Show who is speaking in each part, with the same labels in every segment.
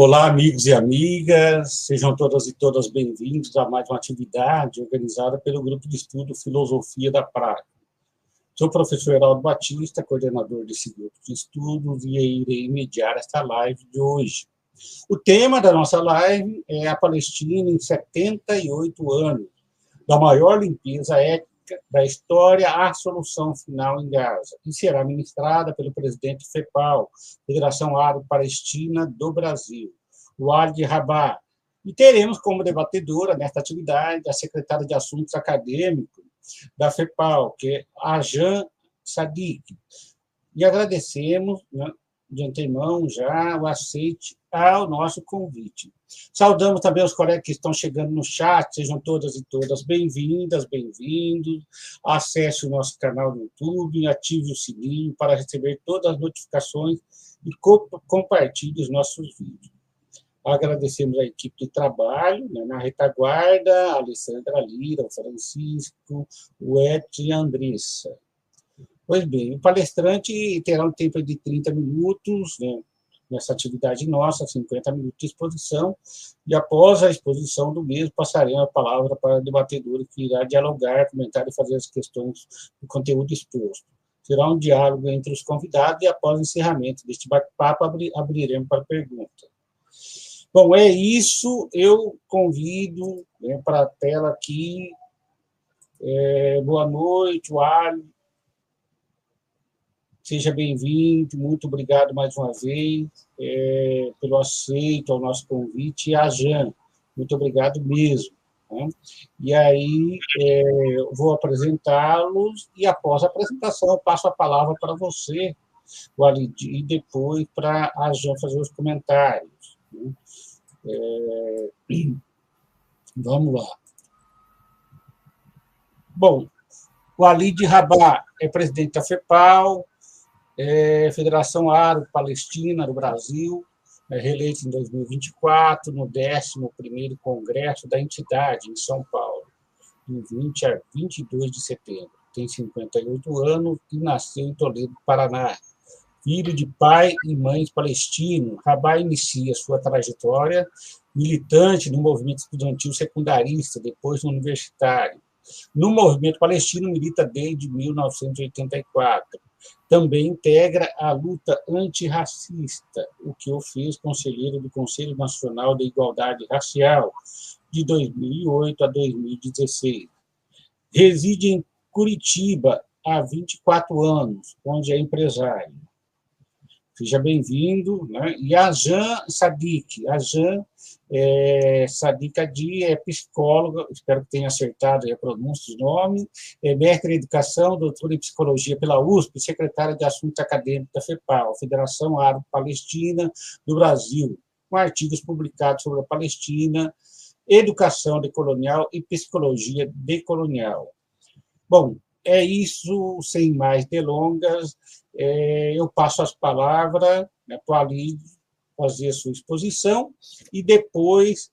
Speaker 1: Olá, amigos e amigas, sejam todas e todas bem-vindos a mais uma atividade organizada pelo Grupo de Estudo Filosofia da Praga. Sou o professor Heraldo Batista, coordenador desse grupo de estudos, e irei mediar esta live de hoje. O tema da nossa live é a Palestina em 78 anos, da maior limpeza étnica da história à solução final em Gaza, e será ministrada pelo presidente FEPAL, Federação Árabe Palestina do Brasil, Walid Rabah. E teremos como debatedora nesta atividade a secretária de Assuntos Acadêmicos da FEPAL, que é Ajan Sadiq. E agradecemos, né, de antemão já o aceite ao nosso convite. Saudamos também os colegas que estão chegando no chat, sejam todas e todas bem-vindas, bem-vindos. Acesse o nosso canal no YouTube, ative o sininho para receber todas as notificações e compartilhe os nossos vídeos. Agradecemos a equipe de trabalho, né, na retaguarda, a Alessandra Lira, o Francisco, o Edson e a Andressa. Pois bem, o palestrante terá um tempo de 30 minutos, né, nessa atividade nossa, 50 minutos de exposição, e após a exposição do mesmo, passaremos a palavra para o debatedor que irá dialogar, comentar e fazer as questões do conteúdo exposto. Será um diálogo entre os convidados e após o encerramento deste bate-papo, abriremos para perguntas. Bom, é isso, eu convido, né, para a tela aqui. Boa noite, Wally. Seja bem-vindo, muito obrigado mais uma vez pelo aceito ao nosso convite. E a Jan, muito obrigado mesmo. Né? E aí, eu vou apresentá-los, e após a apresentação, eu passo a palavra para você, Walid, e depois para a Jan fazer os comentários. Né? Vamos lá. Bom, o Walid Rabah é presidente da FEPAL, Federação Árabe Palestina do Brasil, reeleito em 2024, no 11º Congresso da entidade, em São Paulo, de 20 a 22 de setembro. Tem 58 anos e nasceu em Toledo, Paraná. Filho de pai e mães palestinos, Rabah inicia sua trajetória militante no movimento estudantil secundarista, depois no universitário. No movimento palestino, milita desde 1984. Também integra a luta antirracista, o que o fez conselheiro do Conselho Nacional da Igualdade Racial, de 2008 a 2016. Reside em Curitiba há 24 anos, onde é empresário. Seja bem-vindo. Né? E a Jan Sadiq. A Jan Sadiq Adi é psicóloga, espero que tenha acertado a pronúncia do nome, é mestre em educação, doutora em psicologia pela USP, secretária de Assuntos Acadêmicos da FEPAL, Federação Árabe Palestina do Brasil, com artigos publicados sobre a Palestina, educação decolonial e psicologia decolonial. Bom, é isso, sem mais delongas. Eu passo as palavras, né, para o Walid fazer a sua exposição, e depois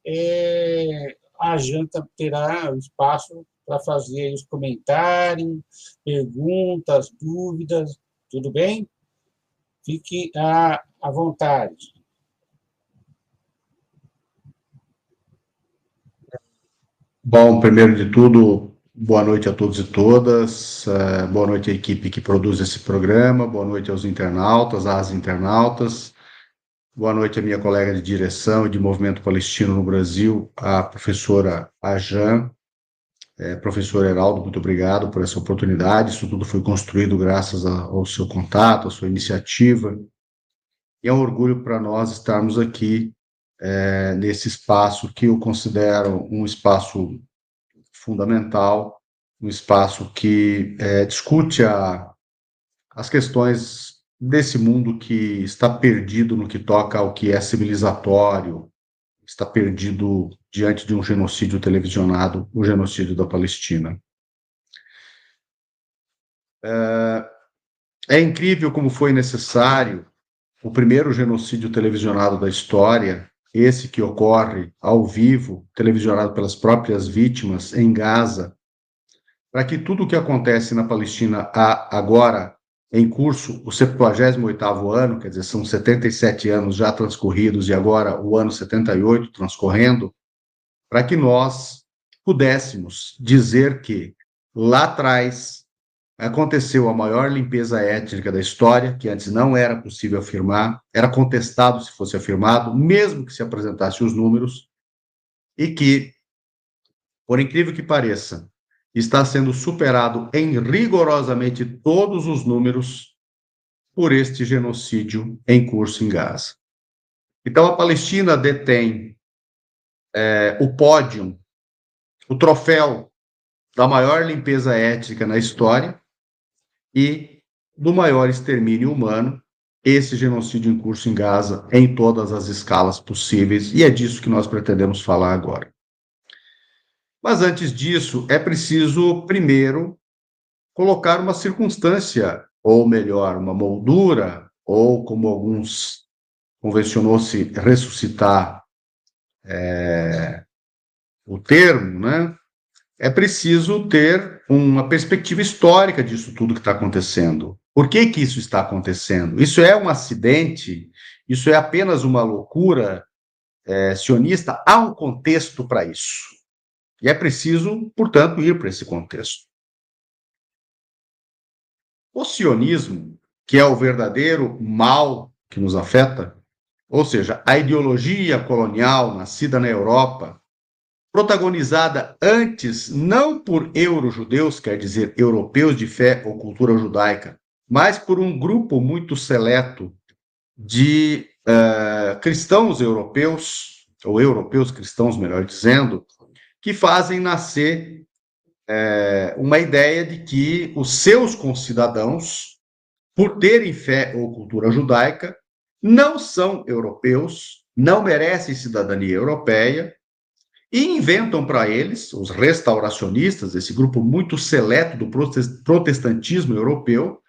Speaker 1: a Janta terá o espaço para fazer os comentários, perguntas, dúvidas, tudo bem? Fique à vontade.
Speaker 2: Bom, primeiro de tudo, boa noite a todos e todas, boa noite à equipe que produz esse programa, boa noite aos internautas, às internautas, boa noite à minha colega de direção e de movimento palestino no Brasil, a professora Ajan. Professor Heraldo, muito obrigado por essa oportunidade. Isso tudo foi construído graças ao seu contato, à sua iniciativa, e é um orgulho para nós estarmos aqui nesse espaço que eu considero um espaço fundamental, um espaço que discute as questões desse mundo que está perdido no que toca ao que é civilizatório, está perdido diante de um genocídio televisionado, o genocídio da Palestina. É incrível como foi necessário o primeiro genocídio televisionado da história, esse que ocorre ao vivo, televisionado pelas próprias vítimas em Gaza, para que tudo o que acontece na Palestina agora em curso o 78º ano, quer dizer, são 77 anos já transcorridos e agora o ano 78 transcorrendo, para que nós pudéssemos dizer que lá atrás aconteceu a maior limpeza étnica da história, que antes não era possível afirmar, era contestado se fosse afirmado, mesmo que se apresentasse os números, e que, por incrível que pareça, está sendo superado em rigorosamente todos os números por este genocídio em curso em Gaza. Então, a Palestina detém o pódio, o troféu da maior limpeza étnica na história e do maior extermínio humano, esse genocídio em curso em Gaza, em todas as escalas possíveis, e é disso que nós pretendemos falar agora. Mas antes disso, é preciso, primeiro, colocar uma circunstância, ou melhor, uma moldura, ou como alguns convencionou-se ressuscitar o termo, né? É preciso ter uma perspectiva histórica disso tudo que está acontecendo. Por que que isso está acontecendo? Isso é um acidente? Isso é apenas uma loucura sionista? Há um contexto para isso. E é preciso, portanto, ir para esse contexto. O sionismo, que é o verdadeiro mal que nos afeta, ou seja, a ideologia colonial nascida na Europa, protagonizada antes não por euro-judeus, quer dizer, europeus de fé ou cultura judaica, mas por um grupo muito seleto de cristãos europeus, ou europeus cristãos, melhor dizendo, que fazem nascer uma ideia de que os seus concidadãos, por terem fé ou cultura judaica, não são europeus, não merecem cidadania europeia, e inventam para eles, os restauracionistas, esse grupo muito seleto do protestantismo europeu,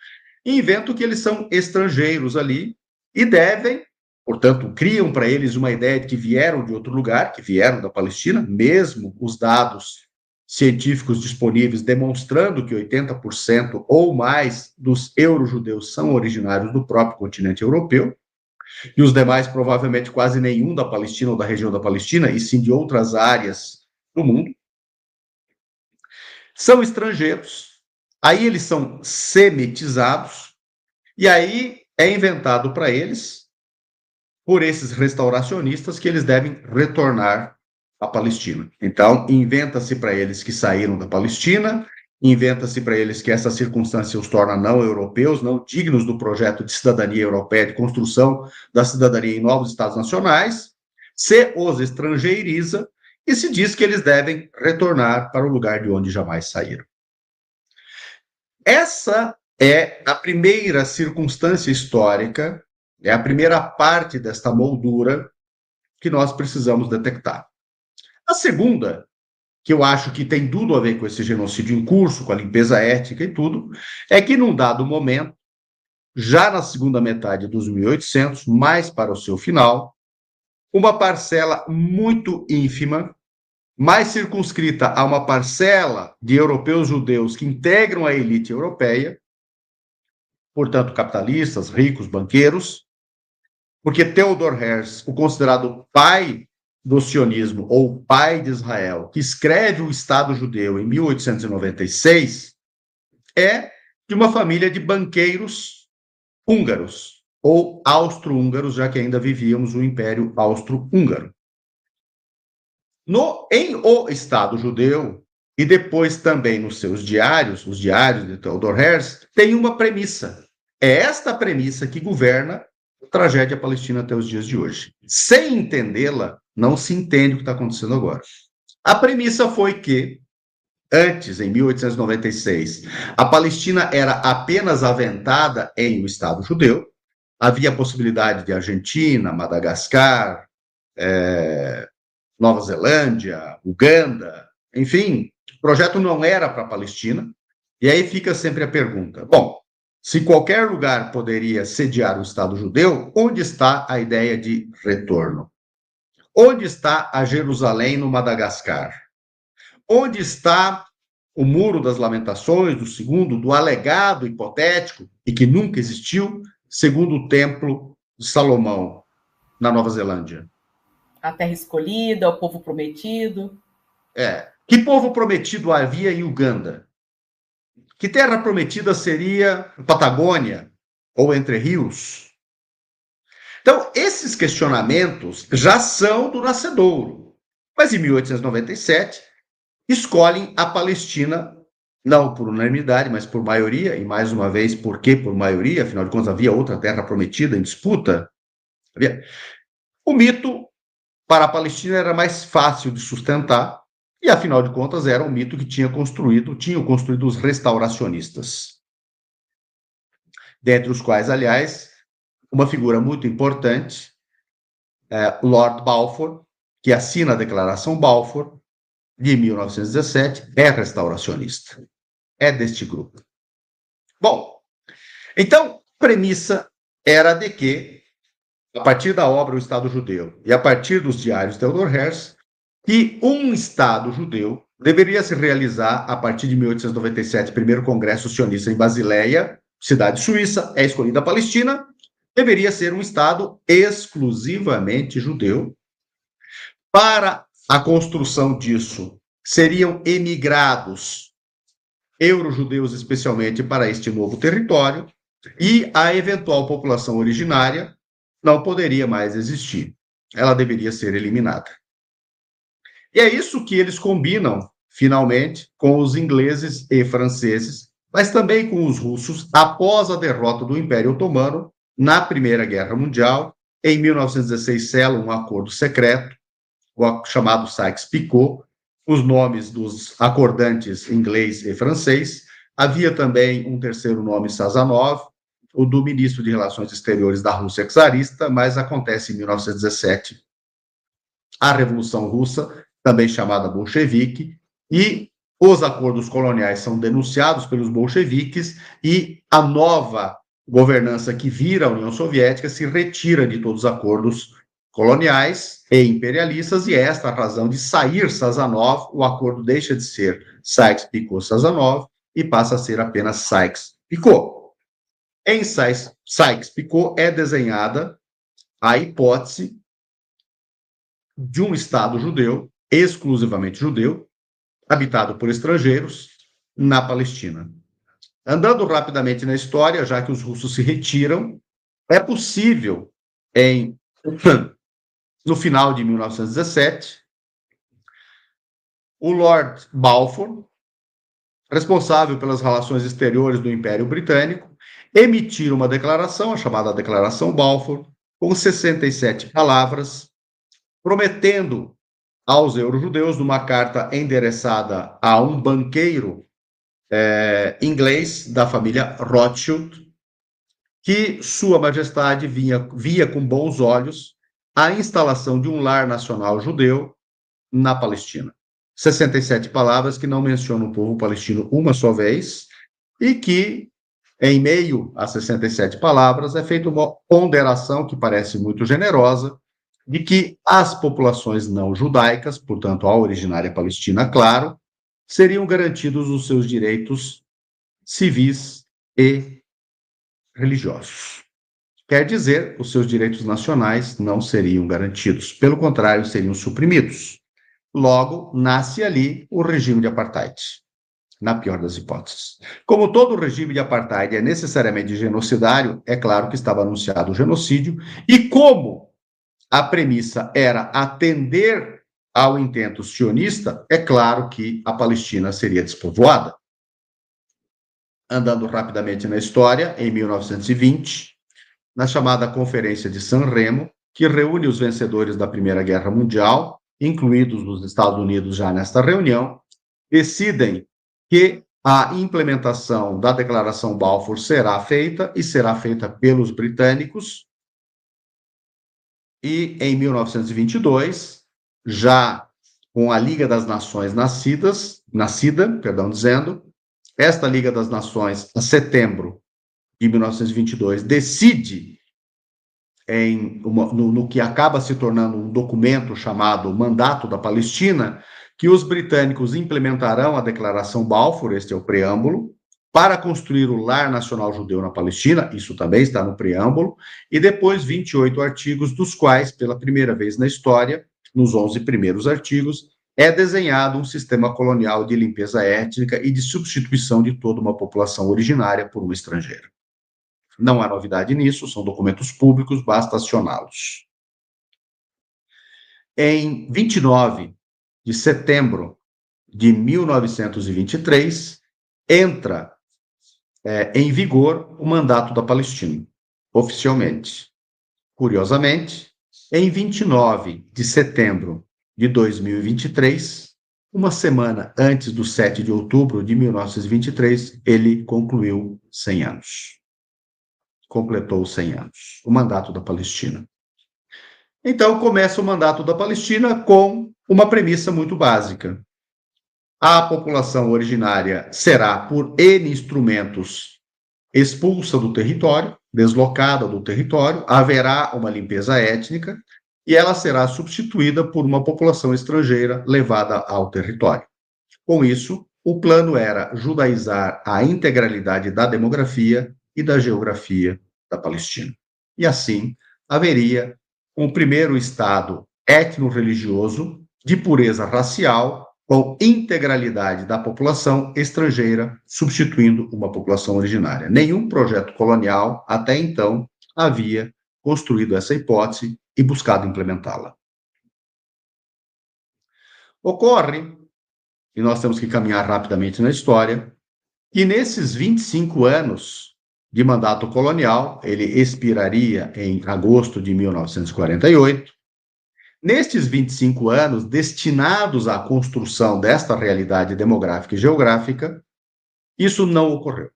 Speaker 2: inventam que eles são estrangeiros ali e devem, portanto, criam para eles uma ideia de que vieram de outro lugar, que vieram da Palestina, mesmo os dados científicos disponíveis demonstrando que 80% ou mais dos euro-judeus são originários do próprio continente europeu, e os demais provavelmente quase nenhum da Palestina ou da região da Palestina, e sim de outras áreas do mundo, são estrangeiros, aí eles são semitizados, e aí é inventado para eles, por esses restauracionistas, que eles devem retornar à Palestina. Então, inventa-se para eles que saíram da Palestina, inventa-se para eles que essa circunstância os torna não europeus, não dignos do projeto de cidadania europeia, de construção da cidadania em novos estados nacionais, se os estrangeiriza e se diz que eles devem retornar para o lugar de onde jamais saíram. Essa é a primeira circunstância histórica, é a primeira parte desta moldura que nós precisamos detectar. A segunda, que eu acho que tem tudo a ver com esse genocídio em curso, com a limpeza étnica e tudo, é que num dado momento, já na segunda metade dos 1800, mais para o seu final, uma parcela muito ínfima, mais circunscrita a uma parcela de europeus judeus que integram a elite europeia, portanto capitalistas, ricos, banqueiros, porque Theodor Herzl, o considerado pai do sionismo, ou pai de Israel, que escreve o Estado Judeu em 1896, é de uma família de banqueiros húngaros, ou austro-húngaros, já que ainda vivíamos o Império Austro-Húngaro. Em O Estado Judeu, e depois também nos seus diários, os diários de Theodor Herzl, tem uma premissa. É esta premissa que governa a tragédia palestina até os dias de hoje. Sem entendê-la, não se entende o que está acontecendo agora. A premissa foi que, antes, em 1896, a Palestina era apenas aventada em um Estado judeu, havia a possibilidade de Argentina, Madagascar, Nova Zelândia, Uganda, enfim, o projeto não era para a Palestina, e aí fica sempre a pergunta, bom, se qualquer lugar poderia sediar o Estado judeu, onde está a ideia de retorno? Onde está a Jerusalém no Madagascar? Onde está o Muro das Lamentações, do segundo, do alegado hipotético, e que nunca existiu, segundo Templo de Salomão, na Nova Zelândia.
Speaker 3: A terra escolhida, o povo prometido.
Speaker 2: Que povo prometido havia em Uganda? Que terra prometida seria Patagônia ou Entre Rios? Então, esses questionamentos já são do nascedouro. Mas em 1897, escolhem a Palestina, não por unanimidade, mas por maioria, e mais uma vez, por que por maioria? Afinal de contas, havia outra terra prometida em disputa. O mito para a Palestina era mais fácil de sustentar, e afinal de contas era um mito que tinham construído os restauracionistas. Dentre os quais, aliás, uma figura muito importante, Lord Balfour, que assina a Declaração Balfour, de 1917, é restauracionista. É deste grupo. Bom, então, a premissa era de que, a partir da obra O Estado Judeu e a partir dos diários de Theodor Herzl, que um Estado judeu deveria se realizar a partir de 1897, primeiro Congresso Sionista em Basileia, cidade suíça, é escolhida a Palestina, deveria ser um Estado exclusivamente judeu. Para a construção disso, seriam emigrados euro-judeus especialmente para este novo território, e a eventual população originária não poderia mais existir. Ela deveria ser eliminada. E é isso que eles combinam, finalmente, com os ingleses e franceses, mas também com os russos, após a derrota do Império Otomano na Primeira Guerra Mundial. Em 1916, selam um acordo secreto, o chamado Sykes-Picot, os nomes dos acordantes inglês e francês. Havia também um terceiro nome, Sazanov, o do ministro de Relações Exteriores da Rússia czarista, mas acontece em 1917 a Revolução Russa, também chamada bolchevique, e os acordos coloniais são denunciados pelos bolcheviques, e a nova governança que vira a União Soviética se retira de todos os acordos coloniais e imperialistas, e é esta a razão de sair Sazanov. O acordo deixa de ser Sykes-Picot-Sazanov e passa a ser apenas Sykes-Picot. Em Sykes-Picot é desenhada a hipótese de um Estado judeu, exclusivamente judeu, habitado por estrangeiros, na Palestina. Andando rapidamente na história, já que os russos se retiram, é possível, no final de 1917, o Lord Balfour, responsável pelas relações exteriores do Império Britânico, emitir uma declaração, a chamada Declaração Balfour, com 67 palavras, prometendo aos euro-judeus, numa carta endereçada a um banqueiro inglês da família Rothschild, que Sua Majestade via com bons olhos a instalação de um lar nacional judeu na Palestina. 67 palavras que não mencionam o povo palestino uma só vez, e que, em meio a 67 palavras, é feita uma ponderação que parece muito generosa, de que as populações não judaicas, portanto a originária palestina, claro, seriam garantidos os seus direitos civis e religiosos. Quer dizer, os seus direitos nacionais não seriam garantidos, pelo contrário, seriam suprimidos. Logo, nasce ali o regime de apartheid, na pior das hipóteses. Como todo regime de apartheid é necessariamente genocidário, é claro que estava anunciado o genocídio, e como a premissa era atender ao intento sionista, é claro que a Palestina seria despovoada. Andando rapidamente na história, em 1920, na chamada Conferência de San Remo, que reúne os vencedores da Primeira Guerra Mundial, incluídos os Estados Unidos já nesta reunião, decidem que a implementação da Declaração Balfour será feita, e será feita pelos britânicos. E em 1922, já com a Liga das Nações nascida, esta Liga das Nações, em setembro de 1922, decide, no que acaba se tornando um documento chamado Mandato da Palestina, que os britânicos implementarão a Declaração Balfour, este é o preâmbulo, para construir o lar nacional judeu na Palestina, isso também está no preâmbulo, e depois 28 artigos, dos quais, pela primeira vez na história, nos 11 primeiros artigos, é desenhado um sistema colonial de limpeza étnica e de substituição de toda uma população originária por uma estrangeira. Não há novidade nisso, são documentos públicos, basta acioná-los. Em 29 de setembro de 1923, entra em vigor o mandato da Palestina, oficialmente. Curiosamente, em 29 de setembro de 2023, uma semana antes do 7 de outubro de 1923, ele concluiu 100 anos. Completou 100 anos, o mandato da Palestina. Então, começa o mandato da Palestina com uma premissa muito básica. A população originária será, por N instrumentos, expulsa do território, deslocada do território, haverá uma limpeza étnica e ela será substituída por uma população estrangeira levada ao território. Com isso, o plano era judaizar a integralidade da demografia e da geografia da Palestina. E assim, haveria um primeiro estado etno-religioso de pureza racial com integralidade da população estrangeira, substituindo uma população originária. Nenhum projeto colonial, até então, havia construído essa hipótese e buscado implementá-la. Ocorre, e nós temos que caminhar rapidamente na história, que nesses 25 anos de mandato colonial, ele expiraria em agosto de 1948, nestes 25 anos, destinados à construção desta realidade demográfica e geográfica, isso não ocorreu.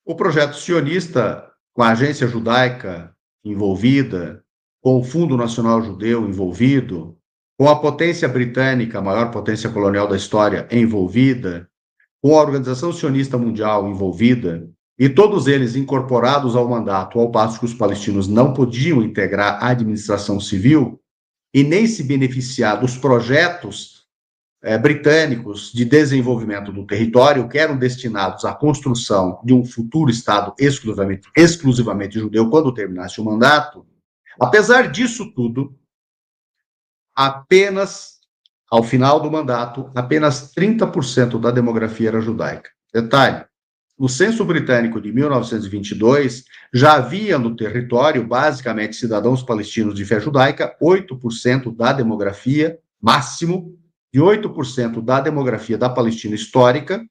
Speaker 2: O projeto sionista, com a agência judaica envolvida, com o Fundo Nacional Judeu envolvido, com a potência britânica, a maior potência colonial da história, envolvida, com a Organização Sionista Mundial envolvida, e todos eles incorporados ao mandato, ao passo que os palestinos não podiam integrar a administração civil e nem se beneficiar dos projetos britânicos de desenvolvimento do território, que eram destinados à construção de um futuro Estado exclusivamente judeu quando terminasse o mandato. Apesar disso tudo, apenas, ao final do mandato, apenas 30% da demografia era judaica. Detalhe, no censo britânico de 1922, já havia no território, basicamente, cidadãos palestinos de fé judaica, 8% da demografia, máximo, de 8% da demografia da Palestina histórica,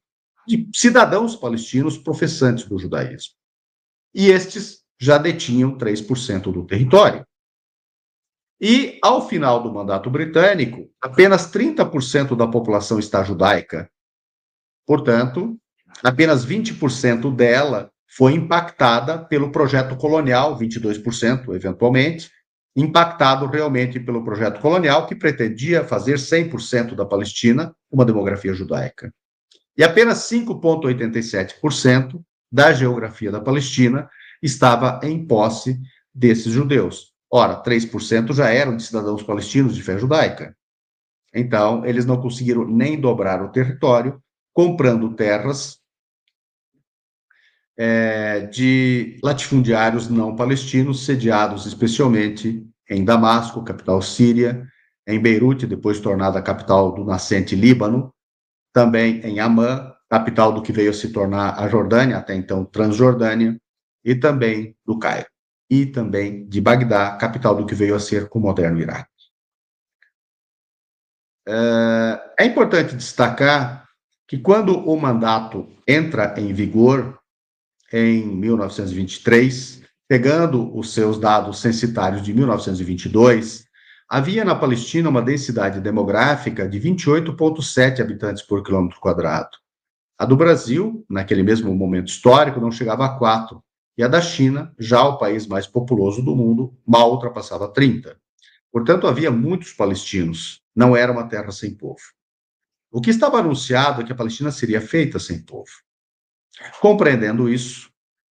Speaker 2: de cidadãos palestinos professantes do judaísmo. E estes já detinham 3% do território. E, ao final do mandato britânico, apenas 30% da população está judaica. Portanto, apenas 20% dela foi impactada pelo projeto colonial, 22%, eventualmente, impactado realmente pelo projeto colonial, que pretendia fazer 100% da Palestina uma demografia judaica. E apenas 5,87% da geografia da Palestina estava em posse desses judeus. Ora, 3% já eram de cidadãos palestinos de fé judaica. Então, eles não conseguiram nem dobrar o território, comprando terras de latifundiários não palestinos, sediados especialmente em Damasco, capital síria, em Beirute, depois tornada a capital do nascente Líbano, também em Amman, capital do que veio a se tornar a Jordânia, até então Transjordânia, e também do Cairo, e também de Bagdá, capital do que veio a ser o moderno Iraque. É importante destacar que quando o mandato entra em vigor, em 1923, pegando os seus dados censitários de 1922, havia na Palestina uma densidade demográfica de 28,7 habitantes por quilômetro quadrado. A do Brasil, naquele mesmo momento histórico, não chegava a 4, e a da China, já o país mais populoso do mundo, mal ultrapassava 30. Portanto, havia muitos palestinos, não era uma terra sem povo. O que estava anunciado é que a Palestina seria feita sem povo. Compreendendo isso,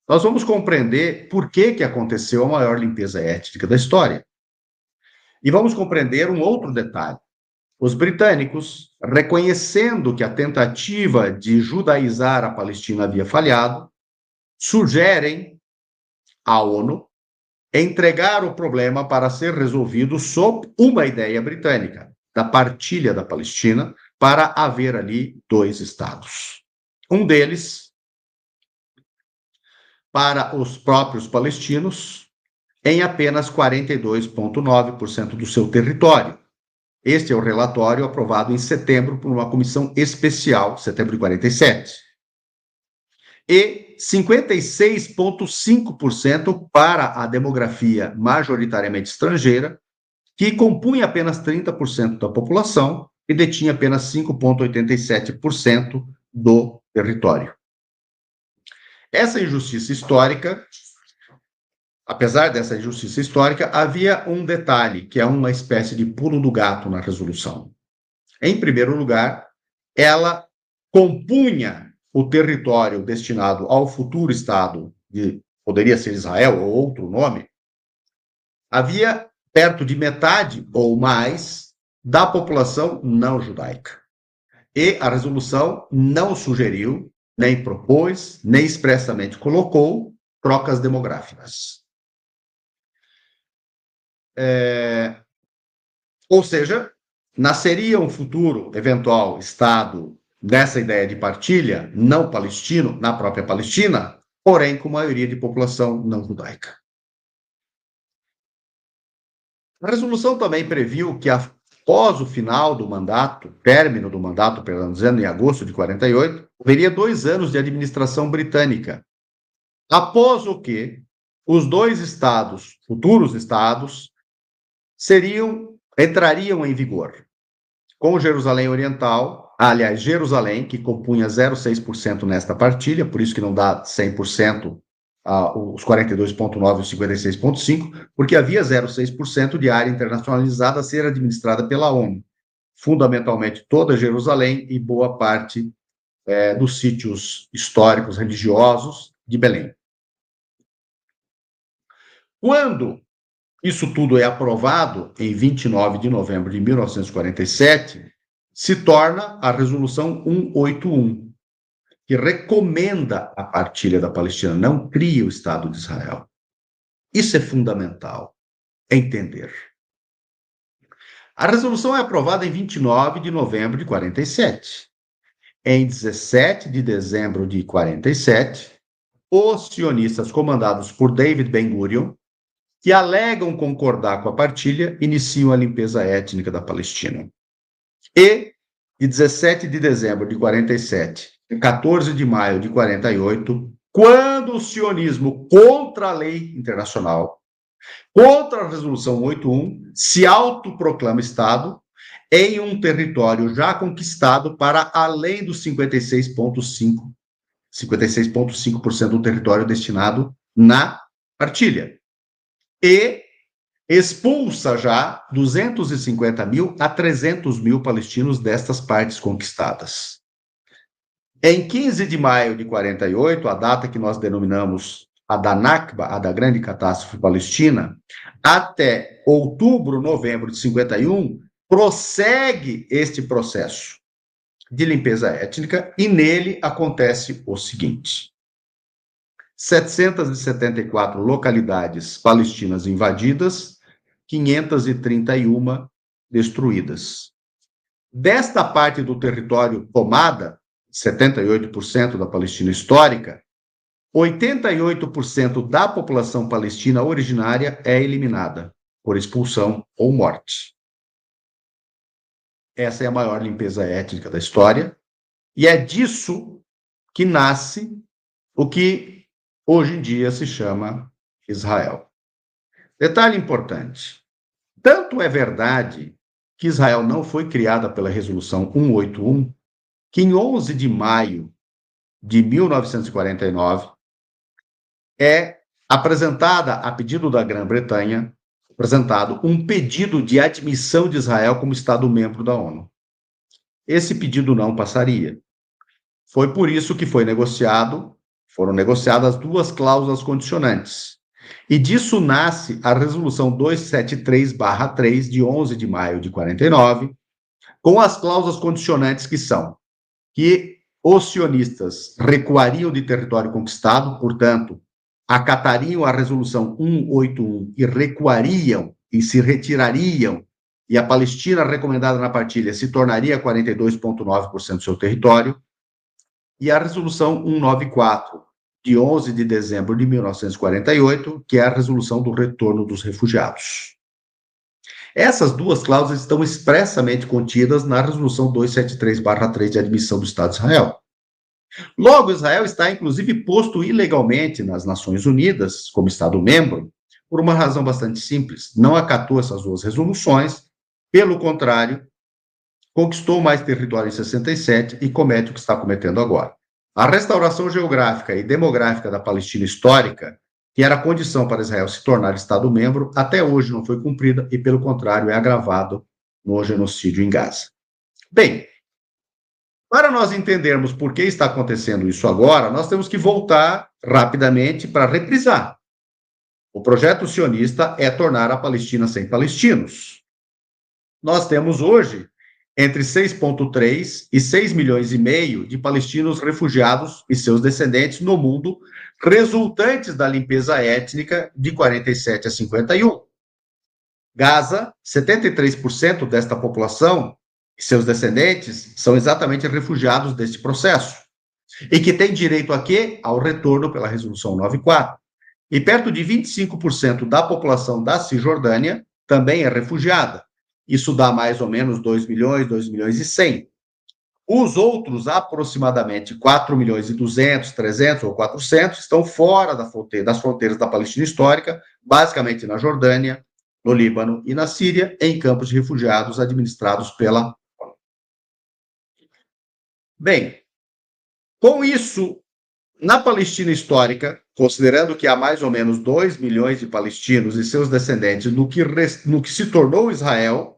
Speaker 2: nós vamos compreender por que aconteceu a maior limpeza étnica da história. E vamos compreender um outro detalhe. os britânicos, reconhecendo que a tentativa de judaizar a Palestina havia falhado, sugerem à ONU entregar o problema para ser resolvido sob uma ideia britânica, da partilha da Palestina, para haver ali 2 estados. Um deles para os próprios palestinos, em apenas 42,9% do seu território. Este é o relatório aprovado em setembro por uma comissão especial, setembro de 47. E 56,5% para a demografia majoritariamente estrangeira, que compunha apenas 30% da população e detinha apenas 5,87% do território. Essa injustiça histórica, apesar dessa injustiça histórica, havia um detalhe, que é uma espécie de pulo do gato na resolução. Em primeiro lugar, ela compunha o território destinado ao futuro Estado, poderia ser Israel ou outro nome, havia perto de metade ou mais da população não judaica. E a resolução não sugeriu, nem propôs, nem expressamente colocou trocas demográficas. Ou seja, nasceria um futuro eventual Estado dessa ideia de partilha não palestino, na própria Palestina, porém com maioria de população não judaica. A resolução também previu que após o final do mandato, término do mandato, perdão, dizendo em agosto de 48, haveria 2 anos de administração britânica, após o que os 2 estados, futuros estados, entrariam em vigor, com Jerusalém Oriental, aliás, Jerusalém, que compunha 0,6% nesta partilha, por isso que não dá 100%, os 42,9% e os 56,5%, porque havia 0,6% de área internacionalizada a ser administrada pela ONU, fundamentalmente toda Jerusalém e boa parte dos sítios históricos religiosos de Belém. Quando isso tudo é aprovado em 29 de novembro de 1947, se torna a Resolução 181, que recomenda a partilha da Palestina, não cria o Estado de Israel. Isso é fundamental entender. A resolução é aprovada em 29 de novembro de 47. Em 17 de dezembro de 47, os sionistas comandados por David Ben-Gurion, que alegam concordar com a partilha, iniciam a limpeza étnica da Palestina. E, de 17 de dezembro de 47 a 14 de maio de 48, quando o sionismo, contra a lei internacional, contra a Resolução 181, se autoproclama Estado em um território já conquistado para além dos 56,5% do território destinado na partilha. E expulsa já 250 mil a 300 mil palestinos destas partes conquistadas. Em 15 de maio de 48, a data que nós denominamos a da Nakba, a da grande catástrofe palestina, até outubro, novembro de 51, prossegue este processo de limpeza étnica e nele acontece o seguinte: 774 localidades palestinas invadidas, 531 destruídas. Desta parte do território tomada, 78% da Palestina histórica, 88% da população palestina originária é eliminada por expulsão ou morte. Essa é a maior limpeza étnica da história, e é disso que nasce o que hoje em dia se chama Israel. Detalhe importante: tanto é verdade que Israel não foi criada pela Resolução 181, que em 11 de maio de 1949 é apresentada, a pedido da Grã-Bretanha, apresentado um pedido de admissão de Israel como Estado-membro da ONU. Esse pedido não passaria. Foi por isso que foram negociadas 2 cláusulas condicionantes. E disso nasce a Resolução 273/3, de 11 de maio de 49, com as cláusulas condicionantes que são que os sionistas recuariam de território conquistado, portanto, acatariam a resolução 181 e recuariam e se retirariam, e a Palestina recomendada na partilha se tornaria 42,9% do seu território, e a resolução 194, de 11 de dezembro de 1948, que é a resolução do retorno dos refugiados. Essas duas cláusulas estão expressamente contidas na resolução 273/3 de admissão do Estado de Israel. Logo, Israel está, inclusive, posto ilegalmente nas Nações Unidas, como Estado-membro, por uma razão bastante simples. Não acatou essas duas resoluções, pelo contrário, conquistou mais território em 67 e comete o que está cometendo agora. A restauração geográfica e demográfica da Palestina histórica, que era condição para Israel se tornar Estado-membro, até hoje não foi cumprida e, pelo contrário, é agravado no genocídio em Gaza. Bem, para nós entendermos por que está acontecendo isso agora, nós temos que voltar rapidamente para reprisar. O projeto sionista é tornar a Palestina sem palestinos. Nós temos hoje entre 6,3 e 6 milhões e meio de palestinos refugiados e seus descendentes no mundo, resultantes da limpeza étnica de 47 a 51. Gaza, 73% desta população e seus descendentes são exatamente refugiados deste processo. E que tem direito a quê? Ao retorno pela Resolução 94. E perto de 25% da população da Cisjordânia também é refugiada. Isso dá mais ou menos 2 milhões e 100. Os outros, aproximadamente 4 milhões e 200, 300 ou 400, estão fora das fronteiras da Palestina histórica, basicamente na Jordânia, no Líbano e na Síria, em campos de refugiados administrados pela ONU. Bem, com isso, na Palestina histórica, considerando que há mais ou menos 2 milhões de palestinos e seus descendentes no que se tornou Israel,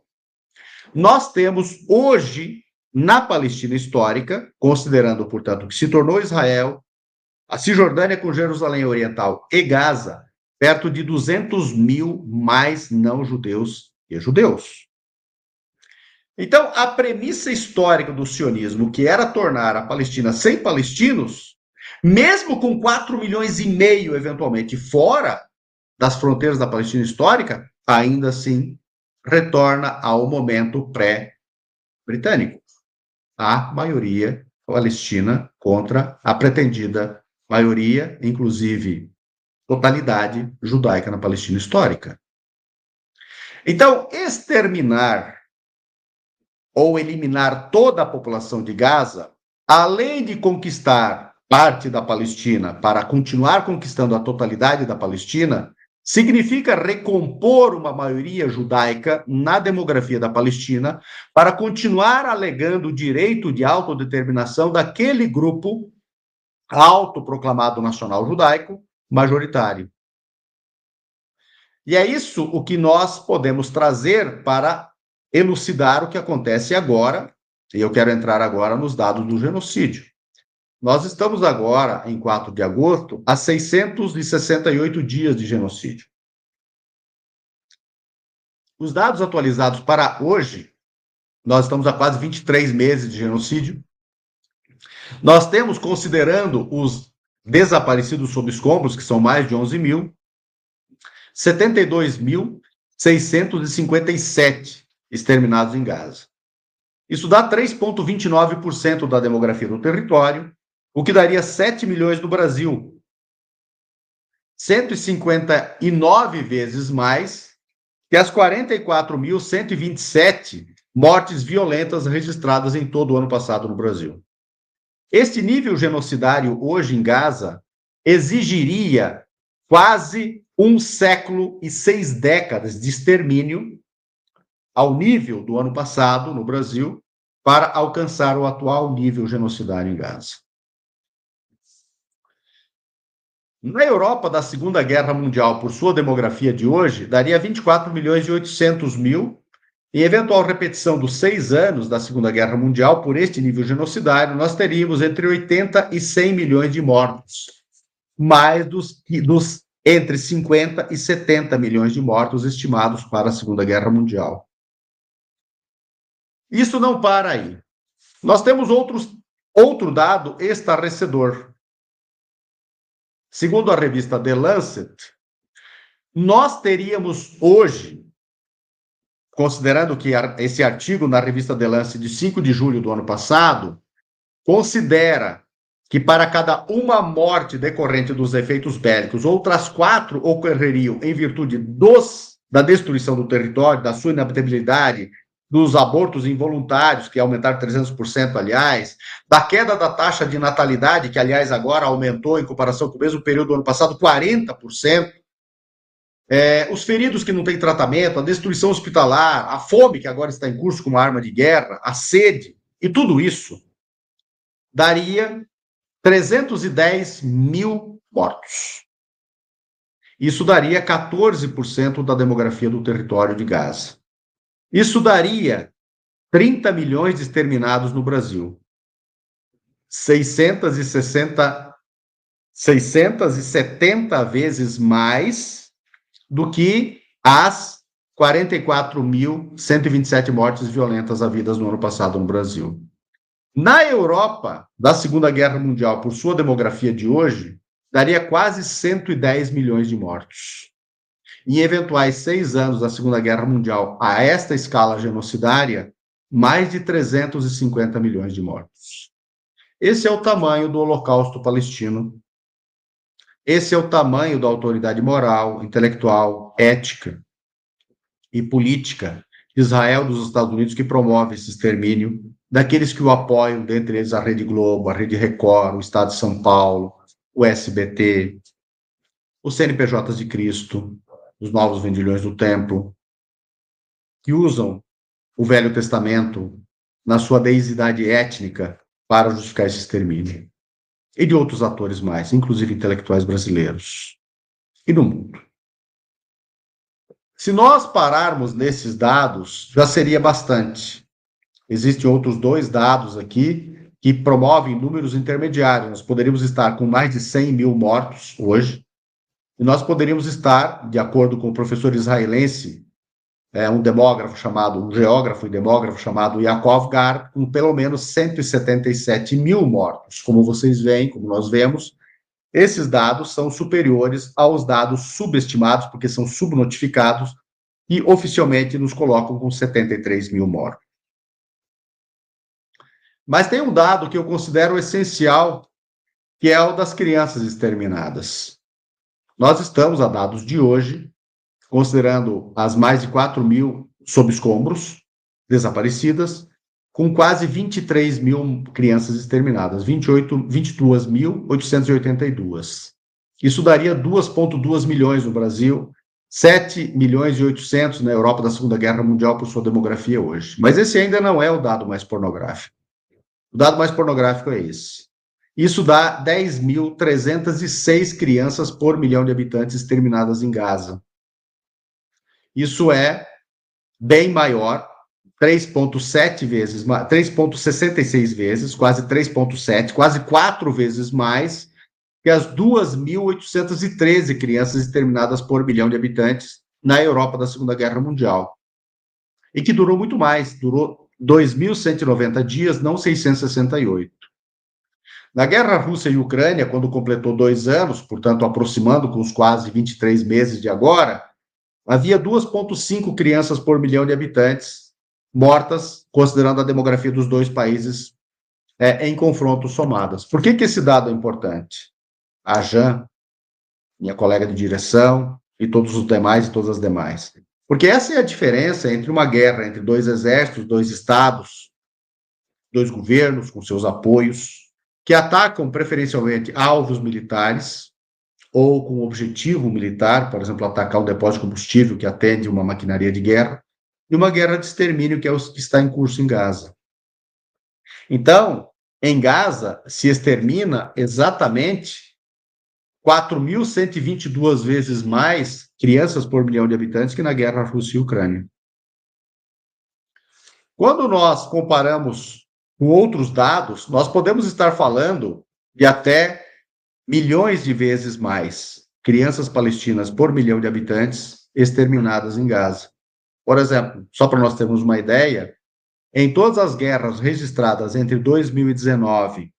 Speaker 2: nós temos hoje, na Palestina histórica, considerando, portanto, que se tornou Israel, a Cisjordânia com Jerusalém Oriental e Gaza, perto de 200 mil mais não-judeus e judeus. Então, a premissa histórica do sionismo, que era tornar a Palestina sem palestinos, mesmo com 4 milhões e meio, eventualmente, fora das fronteiras da Palestina histórica, ainda assim retorna ao momento pré-britânico. A maioria palestina contra a pretendida maioria, inclusive totalidade judaica na Palestina histórica. Então, exterminar ou eliminar toda a população de Gaza, além de conquistar parte da Palestina para continuar conquistando a totalidade da Palestina, significa recompor uma maioria judaica na demografia da Palestina para continuar alegando o direito de autodeterminação daquele grupo autoproclamado nacional judaico majoritário. E é isso o que nós podemos trazer para elucidar o que acontece agora, e eu quero entrar agora nos dados do genocídio. Nós estamos agora, em 4 de agosto, a 668 dias de genocídio. Os dados atualizados para hoje, nós estamos a quase 23 meses de genocídio. Nós temos, considerando os desaparecidos sob escombros, que são mais de 11 mil, 72.657 exterminados em Gaza. Isso dá 3,29% da demografia do território, o que daria 7 milhões no Brasil. 159 vezes mais que as 44.127 mortes violentas registradas em todo o ano passado no Brasil. Este nível genocidário hoje em Gaza exigiria quase 1 século e 6 décadas de extermínio ao nível do ano passado no Brasil para alcançar o atual nível genocidário em Gaza. Na Europa da Segunda Guerra Mundial, por sua demografia de hoje, daria 24.800.000, em eventual repetição dos 6 anos da Segunda Guerra Mundial, por este nível genocidário, nós teríamos entre 80 e 100 milhões de mortos, mais dos entre 50 e 70 milhões de mortos estimados para a Segunda Guerra Mundial. Isso não para aí. Nós temos outro dado estarrecedor. Segundo a revista The Lancet, nós teríamos hoje, considerando que esse artigo na revista The Lancet de 5 de julho do ano passado, considera que para cada uma morte decorrente dos efeitos bélicos, outras 4 ocorreriam em virtude da destruição do território, da sua inabitabilidade, dos abortos involuntários, que aumentaram 300%, aliás, da queda da taxa de natalidade, que, aliás, agora aumentou em comparação com o mesmo período do ano passado, 40%, os feridos que não têm tratamento, a destruição hospitalar, a fome, que agora está em curso como arma de guerra, a sede, e tudo isso daria 310 mil mortos. Isso daria 14% da demografia do território de Gaza. Isso daria 30 milhões de exterminados no Brasil. 670 vezes mais do que as 44.127 mortes violentas havidas no ano passado no Brasil. Na Europa, da Segunda Guerra Mundial, por sua demografia de hoje, daria quase 110 milhões de mortos. Em eventuais 6 anos da Segunda Guerra Mundial, a esta escala genocidária, mais de 350 milhões de mortos. Esse é o tamanho do Holocausto palestino. Esse é o tamanho da autoridade moral, intelectual, ética e política de Israel e dos Estados Unidos que promove esse extermínio, daqueles que o apoiam, dentre eles a Rede Globo, a Rede Record, o Estado de São Paulo, o SBT, os CNPJs de Cristo, os Novos Vendilhões do Templo, que usam o Velho Testamento na sua deisidade étnica para justificar esse extermínio. E de outros atores mais, inclusive intelectuais brasileiros. E no mundo. Se nós pararmos nesses dados, já seria bastante. Existem outros 2 dados aqui que promovem números intermediários. Nós poderíamos estar com mais de 100 mil mortos hoje, e nós poderíamos estar, de acordo com o professor israelense, um geógrafo e demógrafo chamado Yaakov Gar, com pelo menos 177 mil mortos. Como vocês veem, como nós vemos, esses dados são superiores aos dados subestimados, porque são subnotificados, e oficialmente nos colocam com 73 mil mortos. Mas tem um dado que eu considero essencial, que é o das crianças exterminadas. Nós estamos, a dados de hoje, considerando as mais de 4 mil sob escombros, desaparecidas, com quase 23 mil crianças exterminadas, 22.882. Isso daria 2,2 milhões no Brasil, 7 milhões e 800 na Europa da Segunda Guerra Mundial por sua demografia hoje. Mas esse ainda não é o dado mais pornográfico. O dado mais pornográfico é esse. Isso dá 10.306 crianças por milhão de habitantes exterminadas em Gaza. Isso é bem maior, 3,66 vezes, quase 3,7, quase 4 vezes mais que as 2.813 crianças exterminadas por milhão de habitantes na Europa da Segunda Guerra Mundial. E que durou muito mais, durou 2.190 dias, não 668. Na guerra Rússia e Ucrânia, quando completou 2 anos, portanto, aproximando com os quase 23 meses de agora, havia 2,5 crianças por milhão de habitantes mortas, considerando a demografia dos 2 países em confrontos somadas. Por que esse dado é importante? A Jan, minha colega de direção, e todos os demais e todas as demais. Porque essa é a diferença entre uma guerra entre 2 exércitos, 2 estados, 2 governos com seus apoios, que atacam preferencialmente alvos militares ou com objetivo militar, por exemplo, atacar um depósito de combustível que atende uma maquinaria de guerra, e uma guerra de extermínio que é o que está em curso em Gaza. Então, em Gaza se extermina exatamente 4.122 vezes mais crianças por milhão de habitantes que na guerra Rússia e Ucrânia. Quando nós comparamos com outros dados, nós podemos estar falando de até milhões de vezes mais crianças palestinas por milhão de habitantes exterminadas em Gaza. Por exemplo, só para nós termos uma ideia, Em todas as guerras registradas entre 2019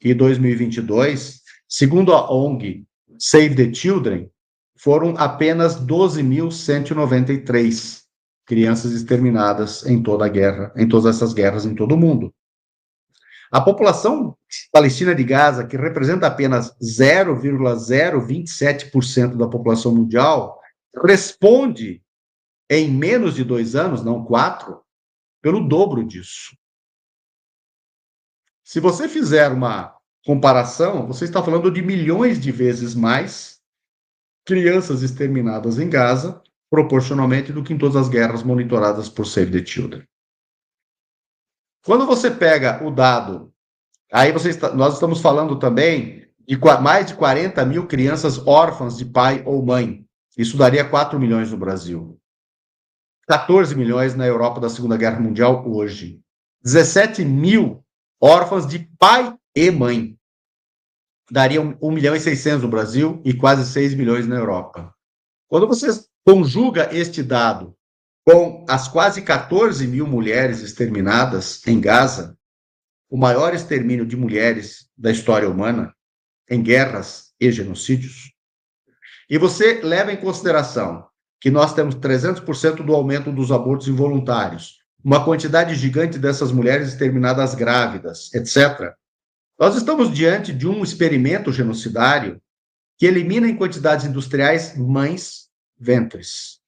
Speaker 2: e 2022, segundo a ONG Save the Children, foram apenas 12.193 crianças exterminadas em toda a guerra, em todas essas guerras em todo o mundo. A população palestina de Gaza, que representa apenas 0,027% da população mundial, responde em menos de 2 anos, não 4, pelo dobro disso. Se você fizer uma comparação, você está falando de milhões de vezes mais crianças exterminadas em Gaza, proporcionalmente, do que em todas as guerras monitoradas por Save the Children. Quando você pega o dado, aí nós estamos falando também de mais de 40 mil crianças órfãs de pai ou mãe. Isso daria 4 milhões no Brasil. 14 milhões na Europa da Segunda Guerra Mundial hoje. 17 mil órfãs de pai e mãe. Daria 1.600.000 no Brasil e quase 6 milhões na Europa. Quando você conjuga este dado com as quase 14 mil mulheres exterminadas em Gaza, o maior extermínio de mulheres da história humana, em guerras e genocídios, e você leva em consideração que nós temos 300% do aumento dos abortos involuntários, uma quantidade gigante dessas mulheres exterminadas grávidas, etc., nós estamos diante de um experimento genocidário que elimina em quantidades industriais mães, ventres,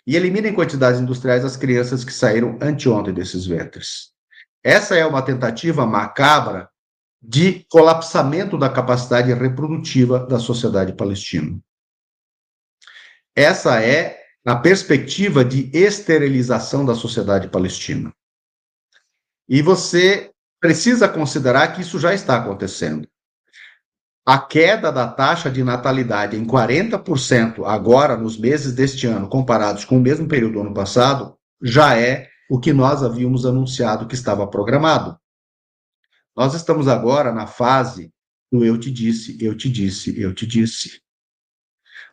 Speaker 2: e elimina em quantidades industriais as crianças que saíram anteontem desses ventres. Essa é uma tentativa macabra de colapsamento da capacidade reprodutiva da sociedade palestina. Essa é a perspectiva de esterilização da sociedade palestina. E você precisa considerar que isso já está acontecendo. A queda da taxa de natalidade em 40% agora, nos meses deste ano, comparados com o mesmo período do ano passado, já é o que nós havíamos anunciado que estava programado. Nós estamos agora na fase do eu te disse, eu te disse, eu te disse.